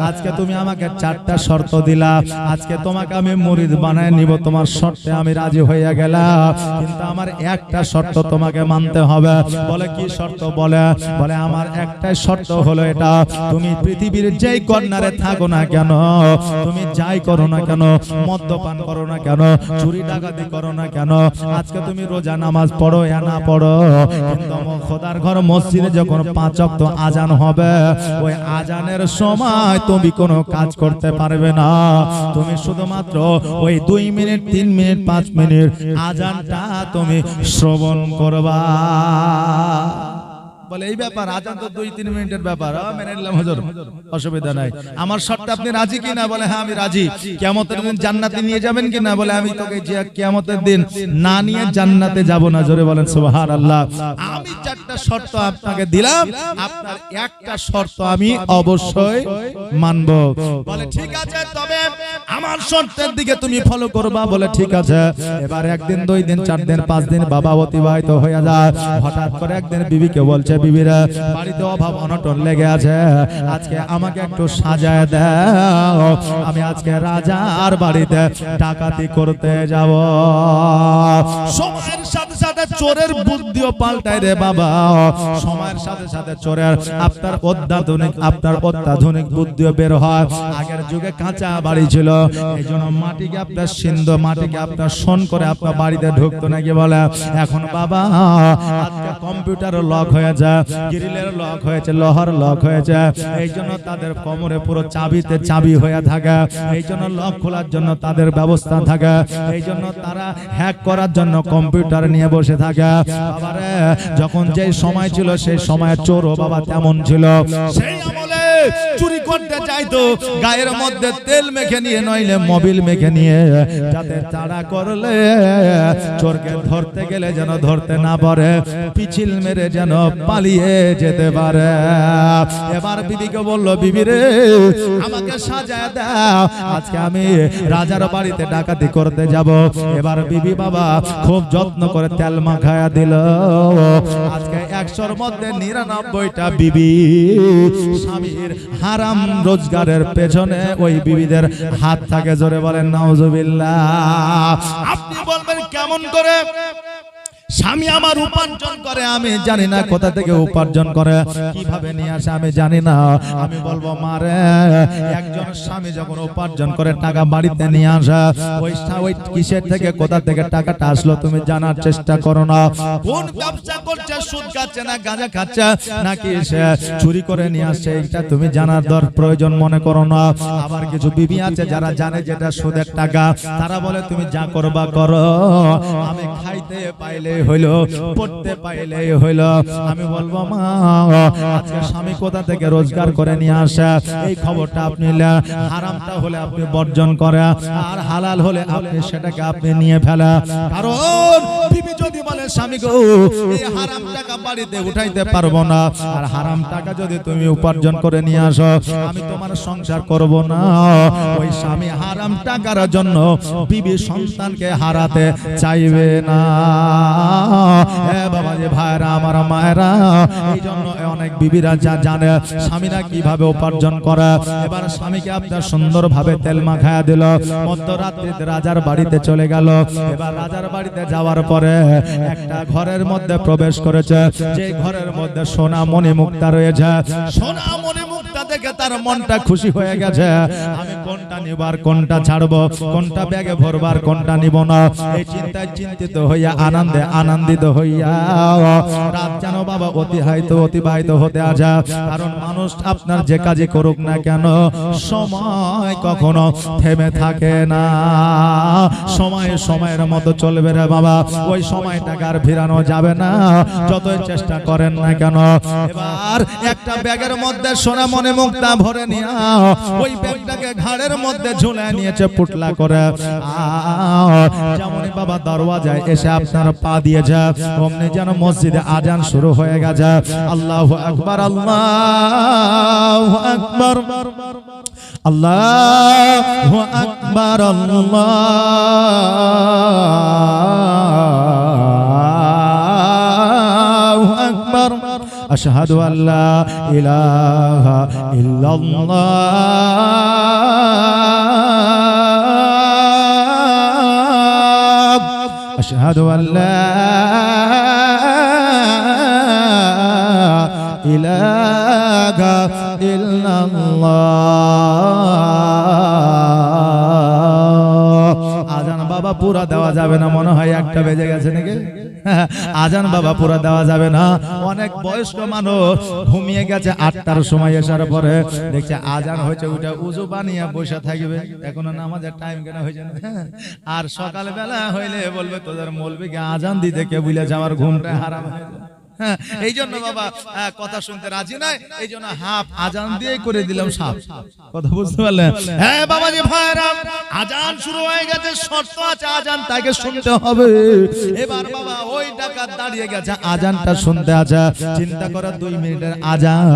আজকে তুমি আমাকে 4টা শর্ত দিলা, আজকে তোমাকে আমি মুরিদ বানায় নিব, তোমার শর্তে আমি রাজি হয়ে গেলাম, কিন্তু আমার একটা শর্ত তোমাকে মানতে হবে। বলে কি শর্ত? বলে আমার একটাই শর্ত হলো এটা, তুমি পৃথিবীর যেই কর্নারে থাকো না কেন, তুমি যাই করো না না কেন, মদ্যপান করো না কেন, চুরি ডাকাতি করো না কেন, আজকে তুমি রোজা নামাজ পড়ো या না পড়ো, কিন্তু খোদার ঘর মসজিদে যখন 5 ওয়াক্ত আজান হবে, ওই আজানের সময় তুমি কোনো কাজ করতে পারবে না। তুমি শুধুমাত্র ওই 2 মিনিট 3 মিনিট 5 মিনিট আজানটা তুমি শ্রবণ করবা। বলে এই ব্যাপার, আজান তো 2-3 মিনিটের ব্যাপার, মেনে নিলাম হুজুর, অসুবিধা নাই। আমার শর্তে আপনি রাজি কিনা? বলে হ্যাঁ আমি রাজি। কিয়ামতের দিন জান্নাতে নিয়ে যাবেন কিনা? বলে আমি তোকে যে কিয়ামতের দিন না নিয়ে জান্নাতে যাব না। জোরে বলেন সুবহানাল্লাহ। আমি 4টা শর্ত আপনাকে দিলাম, আপনার একটা শর্ত আমি অবশ্যই মানব। বলে ঠিক আছে, তবে আমার শর্তের দিকে তুমি ফলো করবা। বলে ঠিক আছে। এবার 1 দিন 2 দিন 4 দিন 5 দিন বাবা অতিবাহিত হয়ে যায়। হঠাৎ করে একদিন বিবিকে বলছে, বিবিরা বাড়িতে অভাব অনটন লেগে আছে, আজকে আমাকে একটু সাজায় দাও, আমি আজকে রাজার বাড়িতে ডাকাতি করতে যাব। সময়ের সাথে সাথে চোরের বুদ্ধিও পাল্টায় রে বাবা। সময়ের সাথে সাথে চোরের আপনার অত্যাধুনিক বুদ্ধিও বের হয়। আগের যুগে কাঁচা বাড়ি ছিল, এই জন্য মাটিকে আপনার সিন্ধু, মাটিকে আপনার শোন করে আপনার বাড়িতে ঢুকতো নাকি বলে। এখন বাবা আজকে কম্পিউটার লক হয়ে যায়, গ্রিলের লক হয়েছে, লোহার লক হয়েছে, এই জন্য তাদের কোমরে পুরো চাবিতে চাবি হয়ে থাকে, এই জন্য লক খোলার জন্য তাদের ব্যবস্থা থাকে, এই জন্য তারা হ্যাক করার জন্য কম্পিউটার নিয়ে বসে থাকে। বাবারে যখন যেই সময় ছিল সেই সময় চোরও বাবা তেমন ছিল। সেই আমলে চুরি করতে চাইতো গায়ের মধ্যে তেল মেখে নিয়ে, নইলে মোবিল মেখে নিয়ে, যাতে তাড়া করলে চোরকে ধরতে গেলে যেন ধরতে না পারে, পিছিল মেরে যেন পালিয়ে যেতে পারে। এবার বিবিকে বলল, বিবি রে আমাকে সাজায় দাও, আজকে আমি রাজার বাড়িতে ডাকাতি করতে যাব। এবার বিবি বাবা খুব যত্ন করে তেল মাখায়া দিল। আজকে 100-র মধ্যে 99টা বিবি স্বামীর হারাম রোজগারের পেছনে ওই বিবিদের হাত থাকে। জোরে বলেন নাউজুবিল্লাহ। আপনি বলবেন কেমন করে? স্বামী আমার উপার্জন করে, আমি জানি না কোথা থেকে উপার্জন করে, কিভাবে নিয়ে আসে আমি জানি না। আমি বলবো মারে, একজন স্বামী যখন উপার্জন করে টাকা বাড়িতে নিয়ে আসে, ওই কিসের থেকে কোথা থেকে টাকাটা আসলো তুমি জানার চেষ্টা করো না। কোন ব্যবসা করছে, সুদ খাচ্ছে না গাঁজা খাচ্ছে, নাকি সে চুরি করে নিয়ে আসছে, এটা তুমি জানার প্রয়োজন মনে করো না। আবার কিছু বিবি আছে যারা জানে যেটা সুদের টাকা, তারা বলে তুমি যা করবা করো, আমি খাইতে পাইলে হইলো, পড়তে পাইলেই হইলো। আমি বলবো মা, আজকে স্বামী কোথা থেকে রোজগার করে নিয়ে আসে এই খবরটা আপনি, হারামটা হলে আপনি বর্জন করে, আর হালাল হলে আপনি সেটাকে আপনি নিয়ে ফেলা। কারণ বিবি যদি বলে স্বামী গো এই হারাম টাকা বাড়িতে উঠাইতে পারবো না, আর হারাম টাকা যদি তুমি উপার্জন করে নিয়ে আসো, আমি তোমার সংসার করব না। ওই স্বামী হারাম টাকার জন্য বিবি সন্তানকে হারাতে চাইবে না। বাবা যে ভাইরা আমার মায়েরা, এই জন্য অনেক বিবিরা যা জানে স্বামীরা কিভাবে উপার্জন করে। এবার স্বামীকে আপনার সুন্দর ভাবে তেল মাখায়া দিল, মধ্যরাত্রিতে রাজার বাড়িতে চলে গেল। এবার রাজার বাড়িতে যাওয়ার পরে একটা ঘরের মধ্যে প্রবেশ করেছে, যে ঘরের মধ্যে সোনা মণি মুক্তা রয়েছে। সোনা মণি মুক্তা দেখে তার মনটা খুশি হয়ে গেছে। আমি কোনটা নিবার, কোনটা ছাড়বো, কোনটা ব্যাগে ভরবার, কোনটা নিব না, এই চিন্তায় চিন্তিত হইয়া আনন্দে আনন্দিত হইয়া রাত যেন বাবা অতিবাহিত হতে আসা। কারণ মানুষ আপনার যে কাজে করুক না কেন, সময় কখনো থেমে থাকে না। সময়ের মতো চলবে রে বাবা, ওই সময়টাকে আর ফিরানো যাবে না, যতই চেষ্টা করেন না কেন। এবার একটা ব্যাগের মধ্যে সোনা মণি মুক্তা ভরে নিয়ে ওই ব্যাগটাকে ঘাড়ের মধ্যে ঝুলে নিয়েছে পুটলা করে। যেমনই বাবা দরওয়াজায় এসে আপনার পা দিয়েছে, অমনি যেন মসজিদে আজান শুরু হয়ে গেছে। আল্লাহু আকবার, আল্লাহু আকবার, আল্লাহু আকবার, আল্লাহু আকবার। আশহাদু আল্লা ইলাহা ইল্লাল্লাহ, আশহাদু আল্লা ইলাহা ইল্লাল্লাহ। পুরা দেওয়া যাবে না, মনে হয় 1টা বেজে গেছে নাকি। আজান বাবা পুরা দেওয়া যাবে না। অনেক বয়স্ক মানুষ ঘুমিয়ে গেছে 8টার সময় আসার পরে দেখছে আজান হয়েছে, ওইটা উজু বানিয়ে বসে থাকবে, এখনো নামাজের টাইম কেন হয়েছে না। আর সকালবেলা হইলে বলবে তোদের মৌলবীকে আজান দিতে কে বলেছে, আমার ঘুমটা হারাম হয়ে যায়। এই জন্য বাবা কথা শুনতে রাজি নাই, এই জন্য হাফ আজান দিয়ে করে দিলাম সাপ। কথা বুঝতে পারলেন? হ্যাঁ বাবাজি ভাইরা, আজান শুরু হয়ে গেছে, শর্ত আছে আজান তাকে শুনতে হবে। এবার বাবা ওই ডাকাত দাঁড়িয়ে গেছে, আজানটা শুনতে আছে, চিন্তা করে 2 মিনিটের আজান,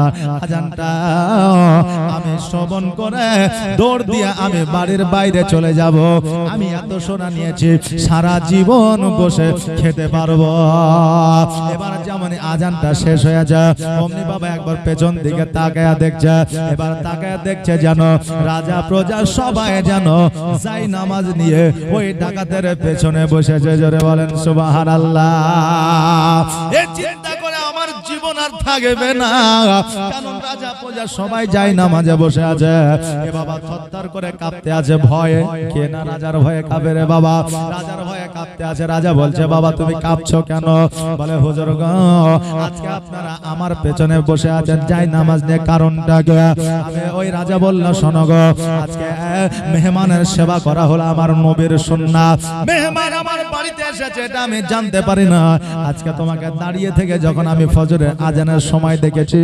আজানটা আমি শ্রবণ করে দৌড় দিয়ে আমি বাড়ির বাইরে চলে যাব। আমি এত সোনা নিয়েছি, সারা জীবন বসে খেতে পারবো। এবার যেমন আজানটা শেষ হয়ে যায়, অমনি বাবা একবার পেছন দিকে তাকায়া দেখছে। এবার তাকায়া দেখছে যেন রাজা প্রজা সবাই যেন যাই নামাজ নিয়ে ওই ডাকাতের পেছনে বসেছে। জোরে বলেন সুবহানাল্লাহ। এই চিন্তা করে আমার জীবন আর থাকবে না, কারণ রাজা প্রজা সবাই যাই নামাজে বসে আছে। এ বাবা থরথর করে কাঁপতে আছে ভয়ে। কে না রাজার ভয়ে কাঁপে রে বাবা, রাজার ভয়ে কাঁপতে আছে। রাজা বলছে বাবা তুমি কাঁপছো কেন? বলে হুজুর গো, আজকে আপনারা আমার পেছনে বসে আছেন যাই নামাজ নিয়ে, কারণটা কি? ওই রাজা বলল শোনো গো, আজকে মেহমানের সেবা করা হলো আমার নবীর সুন্নাত। মেহমান আমার বাড়িতে এসেছে এটা আমি জানতে পারি না। আজকে তোমাকে দাঁড়িয়ে থেকে যখন আমি ফজরের আজানের সময় দেখেছি,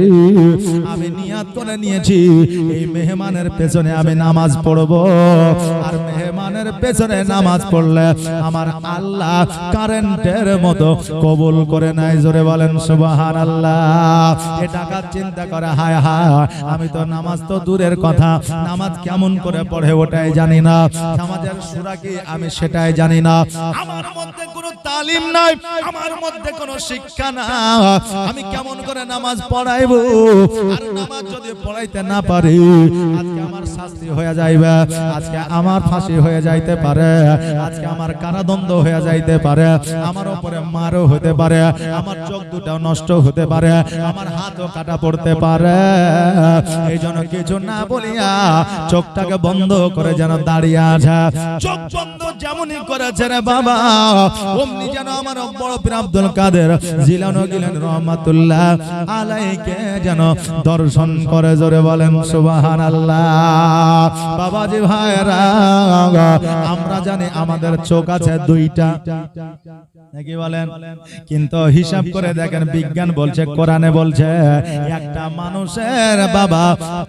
আমি নিয়াত করে নিয়েছি এই মেহমানের পেছনে আমি নামাজ পড়বো। আর মেহমানের পেছনে নামাজ পড়লে আমার আল্লাহ কারেন্টের মতো কবুল করে নেয়। জোরে বলেন সুবহানাল্লাহ। এ ডাকাত চিন্তা করে হায় হায়, আমি তো নামাজ তো দূরের কথা, নামাজ কেমন করে পড়ে ওটাই জানি না, নামাজের সূরা কি আমি সেটাই জানি না, আমার মধ্যে কোনো তালিম নাই, আমার মধ্যে কোনো শিক্ষা না, আমি কেমন করে নামাজ পড়াইবো? আর নামাজ যদি পড়াইতে না পারি, আজকে আমার শাস্তি হয়ে যাইবে, আজকে আমার ফাঁসি হয়ে যাইতে পারে, আজকে আমার কারাদণ্ড হয়ে যাইতে পারে, আমার উপরে মারও হতে পারে, আমার চোখ দুটাও নষ্ট হতে পারে, আমার হাতও কাটা পড়তে পারে। এই জন্য কিছু না বলিয়া চোখটাকে বন্ধ করে যেন দাঁড়িয়ে আছে। চোখ বন্ধ যেমনই করেছে রে বাবা, অমনি যেন আমার বড় পীর আব্দুল কাদের জিলানী রহমাতুল্লাহ আলাইহিকে যেন দর্শন করে। জোরে বলেন সুবহানাল্লাহ। বাবাজি ভাইরা, আমরা জানি আমাদের চোখ আছে 2টা, নাকি বলেন? কিন্তু হিসাব করে দেখেন, বিজ্ঞান বলছে, কোরআনে বলছে একটা মানুষের বাবা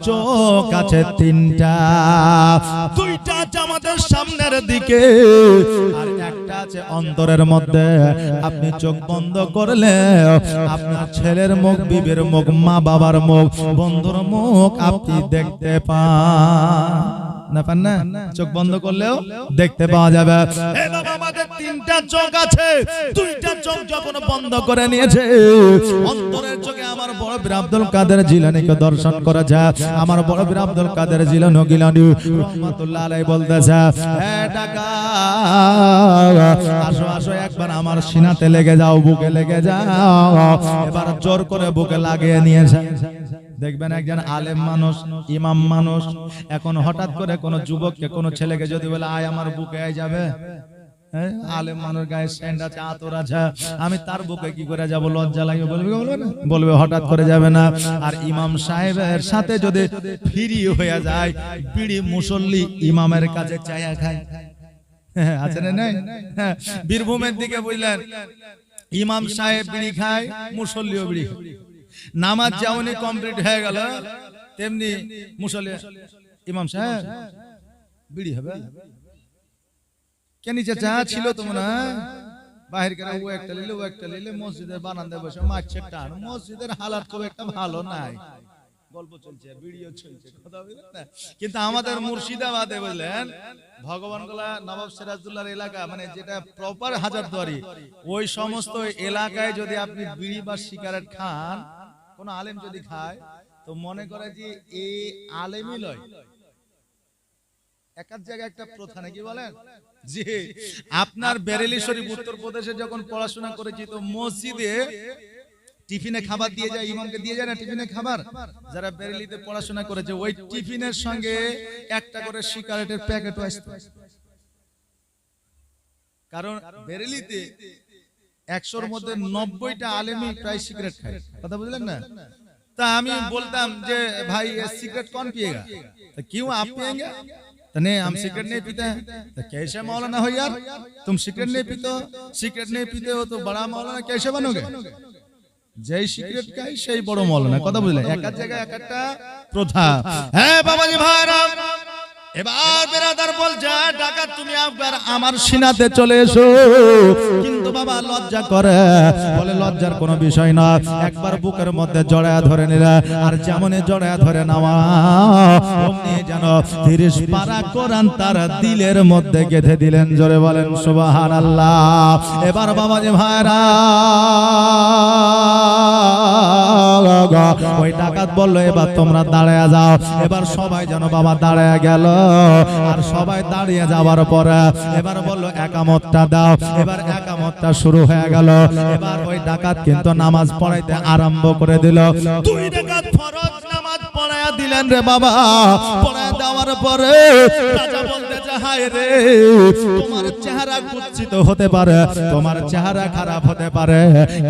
চোখ আছে 3টা। 2টা আছে আমাদের সামনের দিকে, আর একটা আছে অন্তরের মধ্যে। আপনি চোখ বন্ধ করলে আপনার ছেলের মুখ, বিবির মুখ, মা বাবার মুখ, বন্ধুর মুখ আপনি দেখতে পান না? পান না? চোখ বন্ধ করলেও দেখতে পাওয়া যাবে। এই বাবা আমাদের 3টা চোখ আছে, 2টা চোখ যখন বন্ধ করে নিয়েছে, অন্তরের চোখে আমার বড় পীর আব্দুল কাদের জিলানীকে দর্শন করেছে। আমার বড় পীর আব্দুল কাদের জিলানী রহমাতুল্লাহ আলাইহি বলতেছে, হে ডাকাত আসো আসো, একবার আমার সিনাতে লেগে যাও, বুকে লেগে যাও। এবার জোর করে বুকে লাগিয়ে নিয়েছে। দেখবেন একজন আলেম মানুষ, ইমাম মানুষ, এখন হঠাৎ করে কোন যুবককে, কোন ছেলেকে যদি বলে আয় আমার বুকে আয়, যাবে? আলেম মানুষ গায়ে স্যান্ড আছে, আতর আছে, আমি তার বুকে কি করে যাব? লজ্জা লাগে, বলবে না? বলবে হঠাৎ করে যাবে না। আর ইমাম সাহেবের সাথে যদি ফ্রি হয়ে যায়, বিড়ি মুসল্লি ইমামের কাছে চায়া খায়, আছে না? নাই? বীরভূমের দিকে বুঝলেন, ইমাম সাহেব বিড়ি খায়, মুসল্লিও বিড়ি খায়। নামাজ যেমনই কমপ্লিট হয়ে গেল, তেমনি মুসল্লি ইমাম সাহেব বিড়ি হবে। কেন চা ছিল তোমরা বাহির করে, ও একটা নিলে ও একটা নিলে, মসজিদের বারান্দায় বসে মারছে টান। মসজিদের হালাত খুব একটা ভালো নাই, গল্প চলছে, ভিডিও চলছে, কথা বলেন না? কিন্তু আমাদের মুর্শিদাবাদে বুঝলেন, ভগবানগোলা নবাব সিরাজউদ্দৌলার এলাকা, মানে যেটা প্রপার হাজারদুয়ারি, ওই সমস্ত এলাকায় যদি আপনি বিড়ি বা সিগারেট খান, কোন আলেম যদি খায়, তো মনে করে যে এই আলেমই লয়। এক জায়গায় একটা প্রথা, নাকি বলেন? জি, আপনার বেরেলি শরীফ উত্তরপ্রদেশে যখন পড়াশোনা করেছি, তো মসজিদে টিফিনে খাবার দিয়ে যায়, ইমামকে দিয়ে যায় না টিফিনে খাবার? যারা বেরেলিতে পড়াশোনা করেছে, ওই টিফিনের সঙ্গে একটা করে সিগারেটের প্যাকেটও আসতো। কারণ বেরেলিতে 100-র মধ্যে 90টা আলেমই প্রায় সিগারেট খায়, কথা বুঝলেন না? তা আমি বলতাম যে भाई ये सिगरेट कौन पिएगा, तो क्यों आप पिएंगे? तो नहीं, हम सिगरेट नहीं पीते हैं। तो कैसे मौलाना हो यार, तुम सिगरेट नहीं पीते हो, सिगरेट नहीं पीते हो तो बड़ा मौलाना कैसे बनोगे? जय सिगरेट खाई সেই বড় মৌলানা, কথা বুঝলে? এক এক জায়গায় এক একটা প্রথা। হ্যাঁ বাবাজি ভাইরা, এবার বেরাদার বলছে ডাকাত তুমি একবার আমার সিনাতে চলে এসো, কিন্তু বাবা লজ্জা করে, বলে লজ্জার কোনো বিষয় না, একবার বুকের মধ্যে জড়ায়া ধরে নিলে, আর যেমনই জড়ায়া ধরে নেওয়া অমনি যেন 30 পারা কোরআন তার দিলের মধ্যে গেঁথে দিলেন। জোরে বলেন সুবহানাল্লাহ। এবার বাবাজি ভাইরা ওই ডাকাত বললো এবার তোমরা দাঁড়ায়া যাও। এবার সবাই যেন বাবা দাঁড়ায়া গেল, আর সবাই দাঁড়িয়ে যাওয়ার পরে এবার বললো একামতটা দাও। এবার একামতটা শুরু হয়ে গেল। এবার ওই ডাকাত কিন্তু নামাজ পড়াইতে আরম্ভ করে দিল। 2 ডাকাত ফরজ নামাজ পড়ায়া দিলেন রে বাবা। পড়ায়া দেওয়ার পরে রাজা বলতেছে হায় রে, তোমার চেহারা কুৎসিত হতে পারে, তোমার চেহারা খারাপ হতে পারে,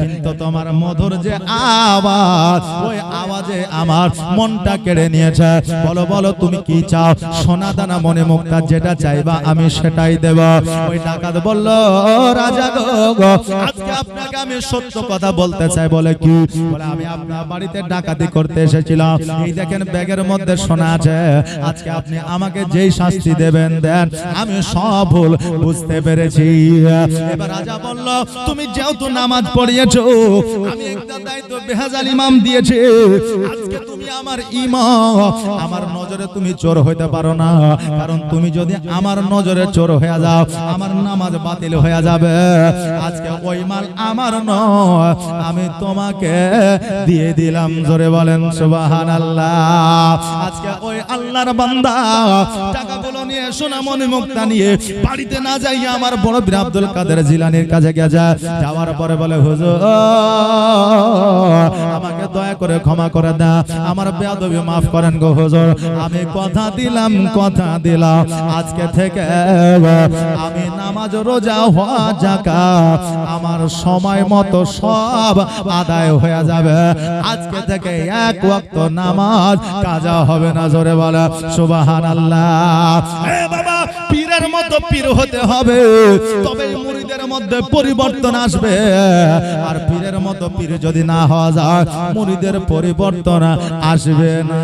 কিন্তু তোমার মধুর যে আওয়াজ, ওই আওয়াজে আমার মনটা কেড়ে নিয়েছে। বলো বলো তুমি কি চাও? সোনা দানা মনে মুক্তা যেটা চাইবা আমি সেটাই দেব। ওই ডাকাত বলল রাজা গো, আজকে আপনাকে আমি সত্য কথা বলতে চাই। বলে কি? বলে আমি আপনার বাড়িতে ডাকাতি করতে এসেছিলাম, এই দেখেন ব্যাগের মধ্যে সোনা আছে, আজকে আপনি আমাকে যেই শাস্তি দেবেন দেন, আমি সব ভুল বুঝতে পেরেছি। এবার রাজা বলল তুমি যেহেতু নামাজ পড়িয়েছো, আমি একটা দায়িত্ব বেহাজাল ইমাম দিয়েছি, আজকে তুমি আমার ইমাম, আমার নজরে তুমি চোর হইতে পারো না, কারণ তুমি যদি আমার নজরে চোর হয়ে যাও আমার নামাজ বাতিল হয়ে যাবে। আজকে ওই মাল আমার নয়, আমি তোমাকে দিয়ে দিলাম। জোরে বলেন সুবহানাল্লাহ। আজকে ওই আল্লাহর বান্দা টাকাগুলো নিয়ে সোনামণি মুক্তা নিয়ে বাড়িতে না যাইয়া আমার বড় পীর আব্দুল কাদের জিলানীর কাছে গেছে। যাওয়ার পরে বলে হুজুর আমাকে দয়া করে ক্ষমা করে দাও, আমার বেয়াদবি মাফ করেন গো হুজুর। আমি কথা দিলাম আজকে থেকে আমি নামাজ রোজা হজ যাকাত আমার সময় মতো সব আদায় হয়ে যাবে। আজকে থেকে এক ওয়াক্ত নামাজ কাজা হবে না। জোরে বলা সুবহানাল্লাহ। এ বাবা, পীরের মতো পীর হতে হবে, তবে মুরিদের মধ্যে পরিবর্তন আসবে। আর পীরের মতো পীর যদি না হওয়া যায়, মুরিদের পরিবর্তন আসবে না।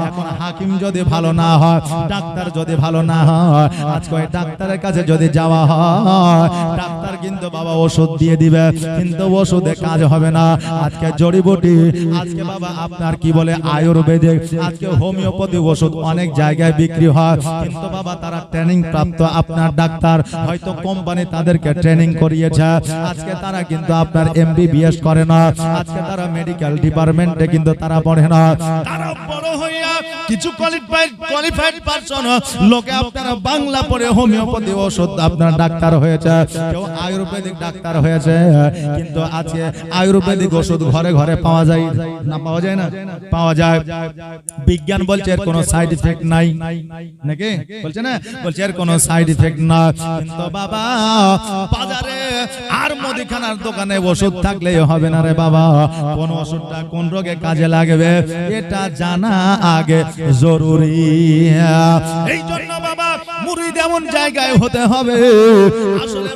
এখন হাকিম যদি ভালো না হয়, ডাক্তার যদি ভালো না হয়, আজকে ওই ডাক্তারের কাছে যদি যাওয়া হয়, ডাক্তার কিন্তু বাবা ওষুধ দিয়ে দিবে, কিন্তু ওষুধে কাজ হবে না। আজকে জড়িবুটি, আজকে বাবা আপনার কি বলে আয়ুর্বেদিক, আজকে হোমিওপ্যাথি ওষুধ অনেক জায়গায় বিক্রি হয়, কিন্তু বাবা তারা ট্রেনিং প্রাপ্ত আপনার ডাক্তার, হয়তো কোম্পানি তাদেরকে ট্রেনিং করিয়েছে, আজকে তারা কিন্তু আপনার MBBS করে না, আজকে তারা মেডিকেল ডিপার্টমেন্টে কিন্তু তারা পড়ে না। তারা বড় হইয়া কিছু কোয়ালিফাইড পারসন লোকে আপনারা বাংলা পড়ে হোমিওপ্যাথি ওষুধ আপনার ডাক্তার হয়েছে, কেউ আয়ুর্বেদিক ডাক্তার হয়েছে, কিন্তু আজকে আয়ুর্বেদিক ওষুধ ঘরে ঘরে পাওয়া যায় না? পাওয়া যায় না? পাওয়া যায়। বিজ্ঞান বলছে এর কোনো সাইড ইফেক্ট নাই, নাকি বলছে না? বলছে এর কোনো সাইড ইফেক্ট না, কিন্তু বাবা বাজারে আর মুদিখানার দোকানে ওষুধ থাকলেই হবে না রে বাবা। কোন ওষুধটা কোন রোগে কাজে লাগবে এটা জানা আগে জরুরি। এই জন্য বাবা মুরিদ এমন জায়গায় হতে হবে, আসলে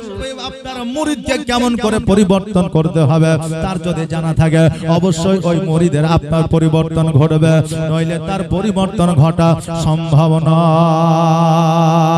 আপনার মুরিদকে কেমন করে পরিবর্তন করতে হবে তার যদি জানা থাকে, অবশ্যই ওই মুরিদের আপনার পরিবর্তন ঘটবে, নইলে তার পরিবর্তন ঘটা সম্ভব নয়।